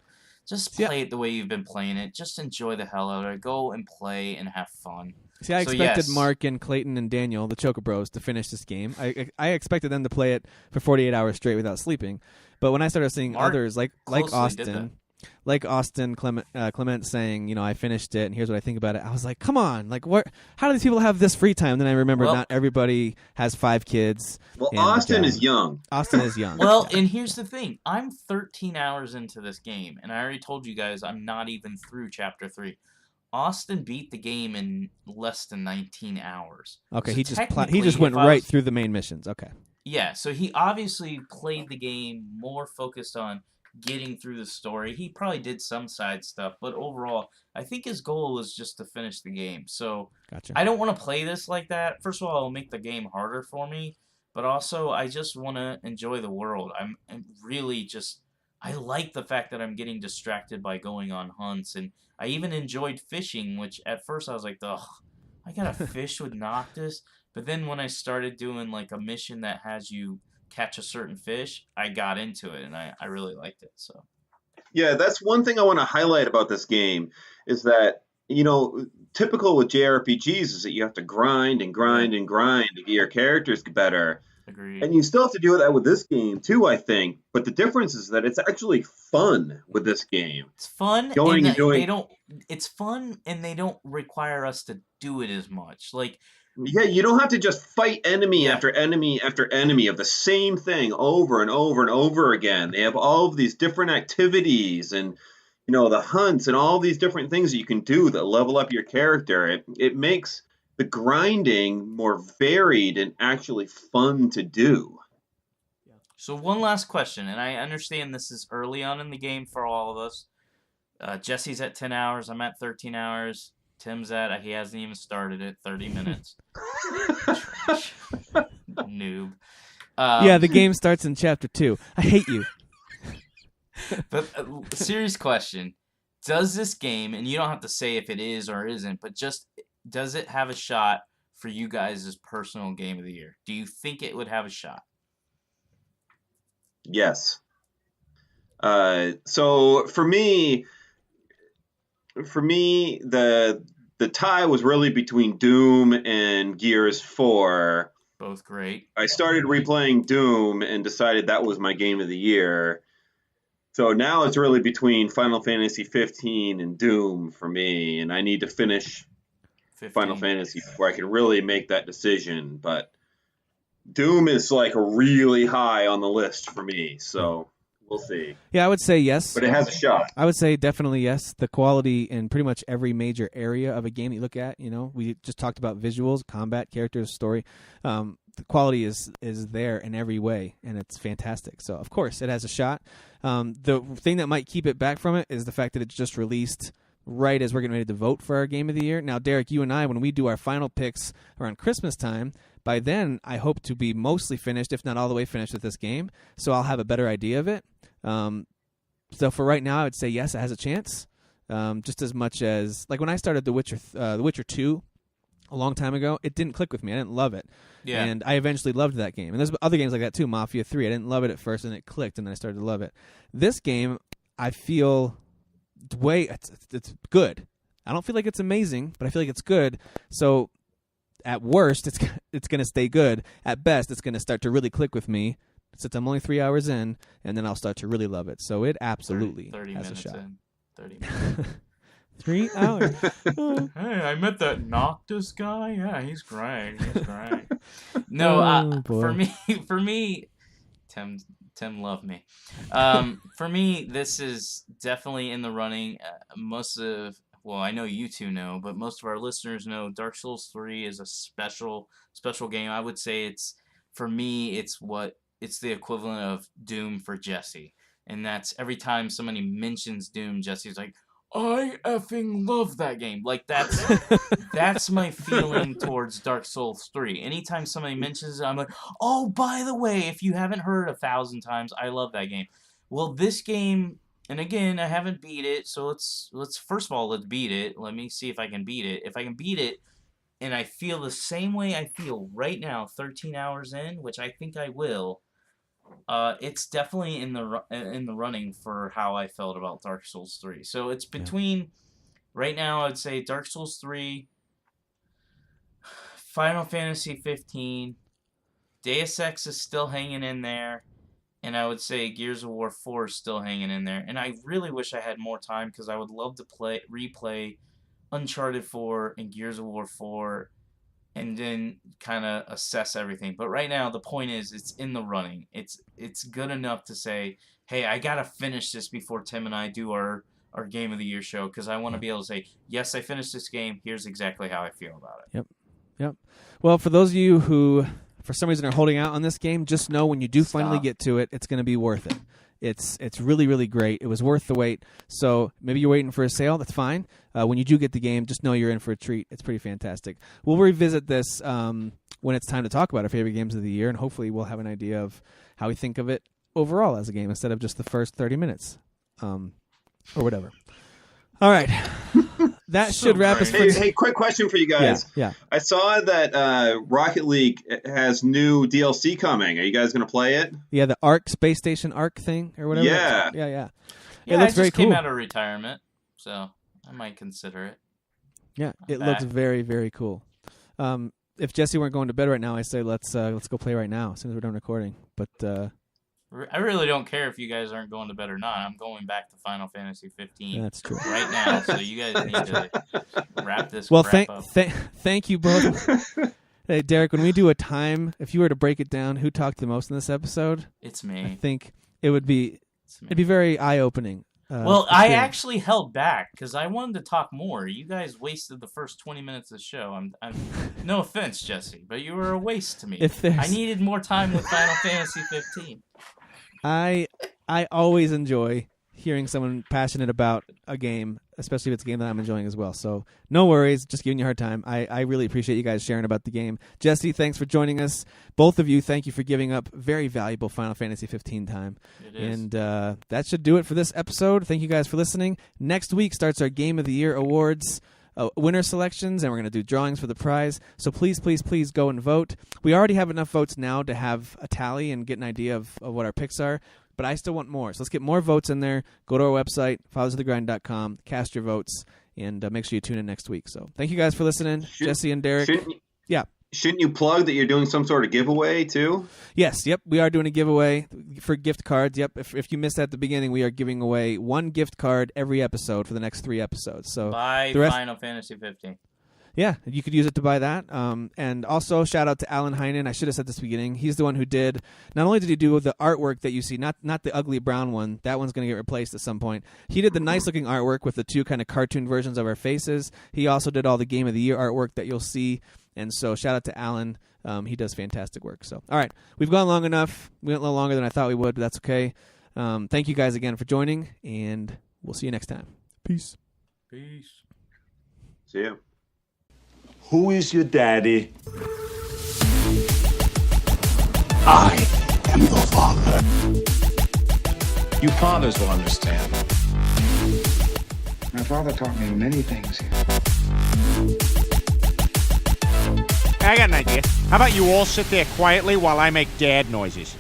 S1: Just play it the way you've been playing it. Just enjoy the hell out of it. Go and play and have fun.
S2: See, I
S1: So,
S2: expected
S1: yes.
S2: Mark and Clayton and Daniel, the Choco Bros, to finish this game. I expected them to play it for 48 hours straight without sleeping. But when I started seeing
S1: Mark
S2: others like
S1: closely did
S2: Austin Clement saying, I finished it and here's what I think about it. I was like, come on, like what? How do these people have this free time? Then I remember not everybody has 5 kids.
S7: Well,
S2: and,
S7: Austin is young.
S2: Austin is young.
S1: Well, and here's the thing. I'm 13 hours into this game, and I already told you guys I'm not even through Chapter 3. Austin beat the game in less than 19 hours.
S2: Okay,
S1: So
S2: he just
S1: technically,
S2: went
S1: if I
S2: right
S1: was-
S2: through the main missions. Okay.
S1: Yeah, so he obviously played the game more focused on getting through the story. He probably did some side stuff, but overall, I think his goal was just to finish the game. So
S2: Gotcha.
S1: I don't want to play this like that. First of all, it'll make the game harder for me, but also I just want to enjoy the world. I'm really just I like the fact that I'm getting distracted by going on hunts, and I even enjoyed fishing, which at first I was like, ugh, I gotta fish with Noctis. But then when I started doing like a mission that has you catch a certain fish, I got into it, and I really liked it. So
S7: Yeah, that's one thing I want to highlight about this game is that, typical with JRPGs is that you have to grind and grind and grind to get your characters better.
S1: agreed.
S7: And you still have to do that with this game too, I think. But the difference is that it's actually fun with this game.
S1: It's fun,
S7: Going and doing.
S1: they don't. It's fun, and they don't require us to do it as much. Like,
S7: Yeah, you don't have to just fight enemy
S1: Yeah.
S7: after enemy after enemy of the same thing over and over and over again. They have all of these different activities and the hunts and all these different things that you can do that level up your character. It makes the grinding more varied and actually fun to do.
S1: so one last question, and I understand this is early on in the game for all of us. Jesse's at 10 hours. I'm at 13 hours. Tim's he hasn't even started it. 30 minutes. Trash. Noob.
S2: Yeah, the game starts in chapter 2. I hate you.
S1: But serious question. Does this game, and you don't have to say if it is or isn't, but just does it have a shot for you guys' personal game of the year? Do you think it would have a shot?
S7: Yes. So for me, the tie was really between Doom and Gears 4.
S1: Both great.
S7: I started replaying Doom and decided that was my game of the year. So now it's really between Final Fantasy 15 and Doom for me, and I need to finish
S1: 15.
S7: Final Fantasy before I can really make that decision. But Doom is like really high on the list for me, so we'll see.
S2: Yeah, I would say yes.
S7: But it has a shot.
S2: I would say definitely yes. The quality in pretty much every major area of a game you look at, we just talked about visuals, combat, characters, story. The quality is there in every way, and it's fantastic. So, of course, it has a shot. The thing that might keep it back from it is the fact that it's just released right as we're getting ready to vote for our Game of the Year. Now, Derek, you and I, when we do our final picks around Christmas time, by then I hope to be mostly finished, if not all the way finished with this game, so I'll have a better idea of it. So for right now, I would say yes, it has a chance. Just as much as, like when I started The Witcher 2 a long time ago, it didn't click with me. I didn't love it.
S1: Yeah.
S2: And I eventually loved that game. And there's other games like that too, Mafia 3. I didn't love it at first, and it clicked, and then I started to love it. This game, I feel it's good. I don't feel like it's amazing, but I feel like it's good. So at worst, it's going to stay good. At best, it's going to start to really click with me since I'm only 3 hours in, and then I'll start to really love it. So it absolutely
S1: 30
S2: has a
S1: minutes
S2: shot.
S1: in. 30 minutes.
S2: 3 hours.
S1: Hey, I met that Noctis guy. Yeah, he's great. He's great. No,
S2: boy.
S1: for me, Tim loved me. For me, this is definitely in the running. I know you two know, but most of our listeners know Dark Souls 3 is a special game. I would say it's the equivalent of Doom for Jesse. And that's every time somebody mentions Doom, Jesse's like, I effing love that game. Like that's my feeling towards Dark Souls 3. Anytime somebody mentions it, I'm like, oh, by the way, if you haven't heard 1,000 times, I love that game. Well, this game, and again, I haven't beat it, so let's first of all, let's beat it. Let me see if I can beat it. If I can beat it, and I feel the same way I feel right now, 13 hours in, which I think I will, it's definitely in the running for how I felt about Dark Souls 3. So it's between right now. I'd say Dark Souls 3, Final Fantasy XV, Deus Ex is still hanging in there, and I would say Gears of War 4 is still hanging in there. And I really wish I had more time because I would love to replay Uncharted 4 and Gears of War 4 and then kind of assess everything. But right now, the point is it's in the running. It's good enough to say, hey, I got to finish this before Tim and I do our Game of the Year show because I want to be able to say, yes, I finished this game. Here's exactly how I feel about it.
S2: Yep. Well, for those of you who, for some reason, are holding out on this game, just know when you do finally get to it, it's going to be worth it. It's really, really great. It was worth the wait. So maybe you're waiting for a sale. That's fine. When you do get the game, just know you're in for a treat. It's pretty fantastic. We'll revisit this when it's time to talk about our favorite games of the year, and hopefully we'll have an idea of how we think of it overall as a game instead of just the first 30 minutes or whatever. All right. That should wrap us for
S7: Hey, quick question for you guys.
S2: Yeah.
S7: I saw that Rocket League has new DLC coming. Are you guys going to play it?
S2: Yeah, the Arc, Space Station Arc thing or whatever.
S7: Yeah.
S2: Yeah.
S1: Yeah,
S2: It looks
S1: I
S2: very
S1: just came
S2: cool.
S1: out of retirement, so I might consider it.
S2: Yeah, it looks very, very cool. If Jesse weren't going to bed right now, I say let's go play right now as soon as we're done recording. But
S1: I really don't care if you guys aren't going to bed or not. I'm going back to Final Fantasy 15
S2: that's true.
S1: right now, so you guys need to wrap this
S2: Well,
S1: crap up.
S2: thank you both. Hey, Derek, when we do a time, if you were to break it down, who talked the most in this episode?
S1: It's me.
S2: I think it'd be very eye-opening.
S1: Well, I actually held back because I wanted to talk more. You guys wasted the first 20 minutes of the show. I'm no offense, Jesse, but you were a waste to me. I needed more time with Final Fantasy 15.
S2: I always enjoy hearing someone passionate about a game, especially if it's a game that I'm enjoying as well. So no worries, just giving you a hard time. I really appreciate you guys sharing about the game. Jesse, thanks for joining us. Both of you, thank you for giving up very valuable Final Fantasy 15 time.
S1: It is.
S2: And that should do it for this episode. Thank you guys for listening. Next week starts our Game of the Year awards. Winner selections, and we're going to do drawings for the prize. So please go and vote. We already have enough votes now to have a tally and get an idea of what our picks are, but I still want more. So let's get more votes in there. Go to our website, fathersofthegrind.com, cast your votes, and make sure you tune in next week. So thank you guys for listening. Jesse and Derek.
S7: Shouldn't you plug that you're doing some sort of giveaway too?
S2: Yes, we are doing a giveaway for gift cards. Yep, if you missed that at the beginning, we are giving away one gift card every episode for the next 3 episodes. So
S1: buy Final Fantasy 15.
S2: Yeah, you could use it to buy that. And also, shout out to Alan Heinen. I should have said this at the beginning. He's the one who did, not only did he do the artwork that you see, not the ugly brown one. That one's going to get replaced at some point. He did the nice-looking artwork with the 2 kind of cartoon versions of our faces. He also did all the Game of the Year artwork that you'll see. And so shout out to Alan. He does fantastic work. So, all right, we've gone long enough. We went a little longer than I thought we would, but that's okay. Thank you guys again for joining, and we'll see you next time. Peace.
S7: See you.
S3: Who is your daddy? I am the father.
S4: You fathers will understand.
S5: My father taught me many things.
S6: I got an idea. How about you all sit there quietly while I make dad noises?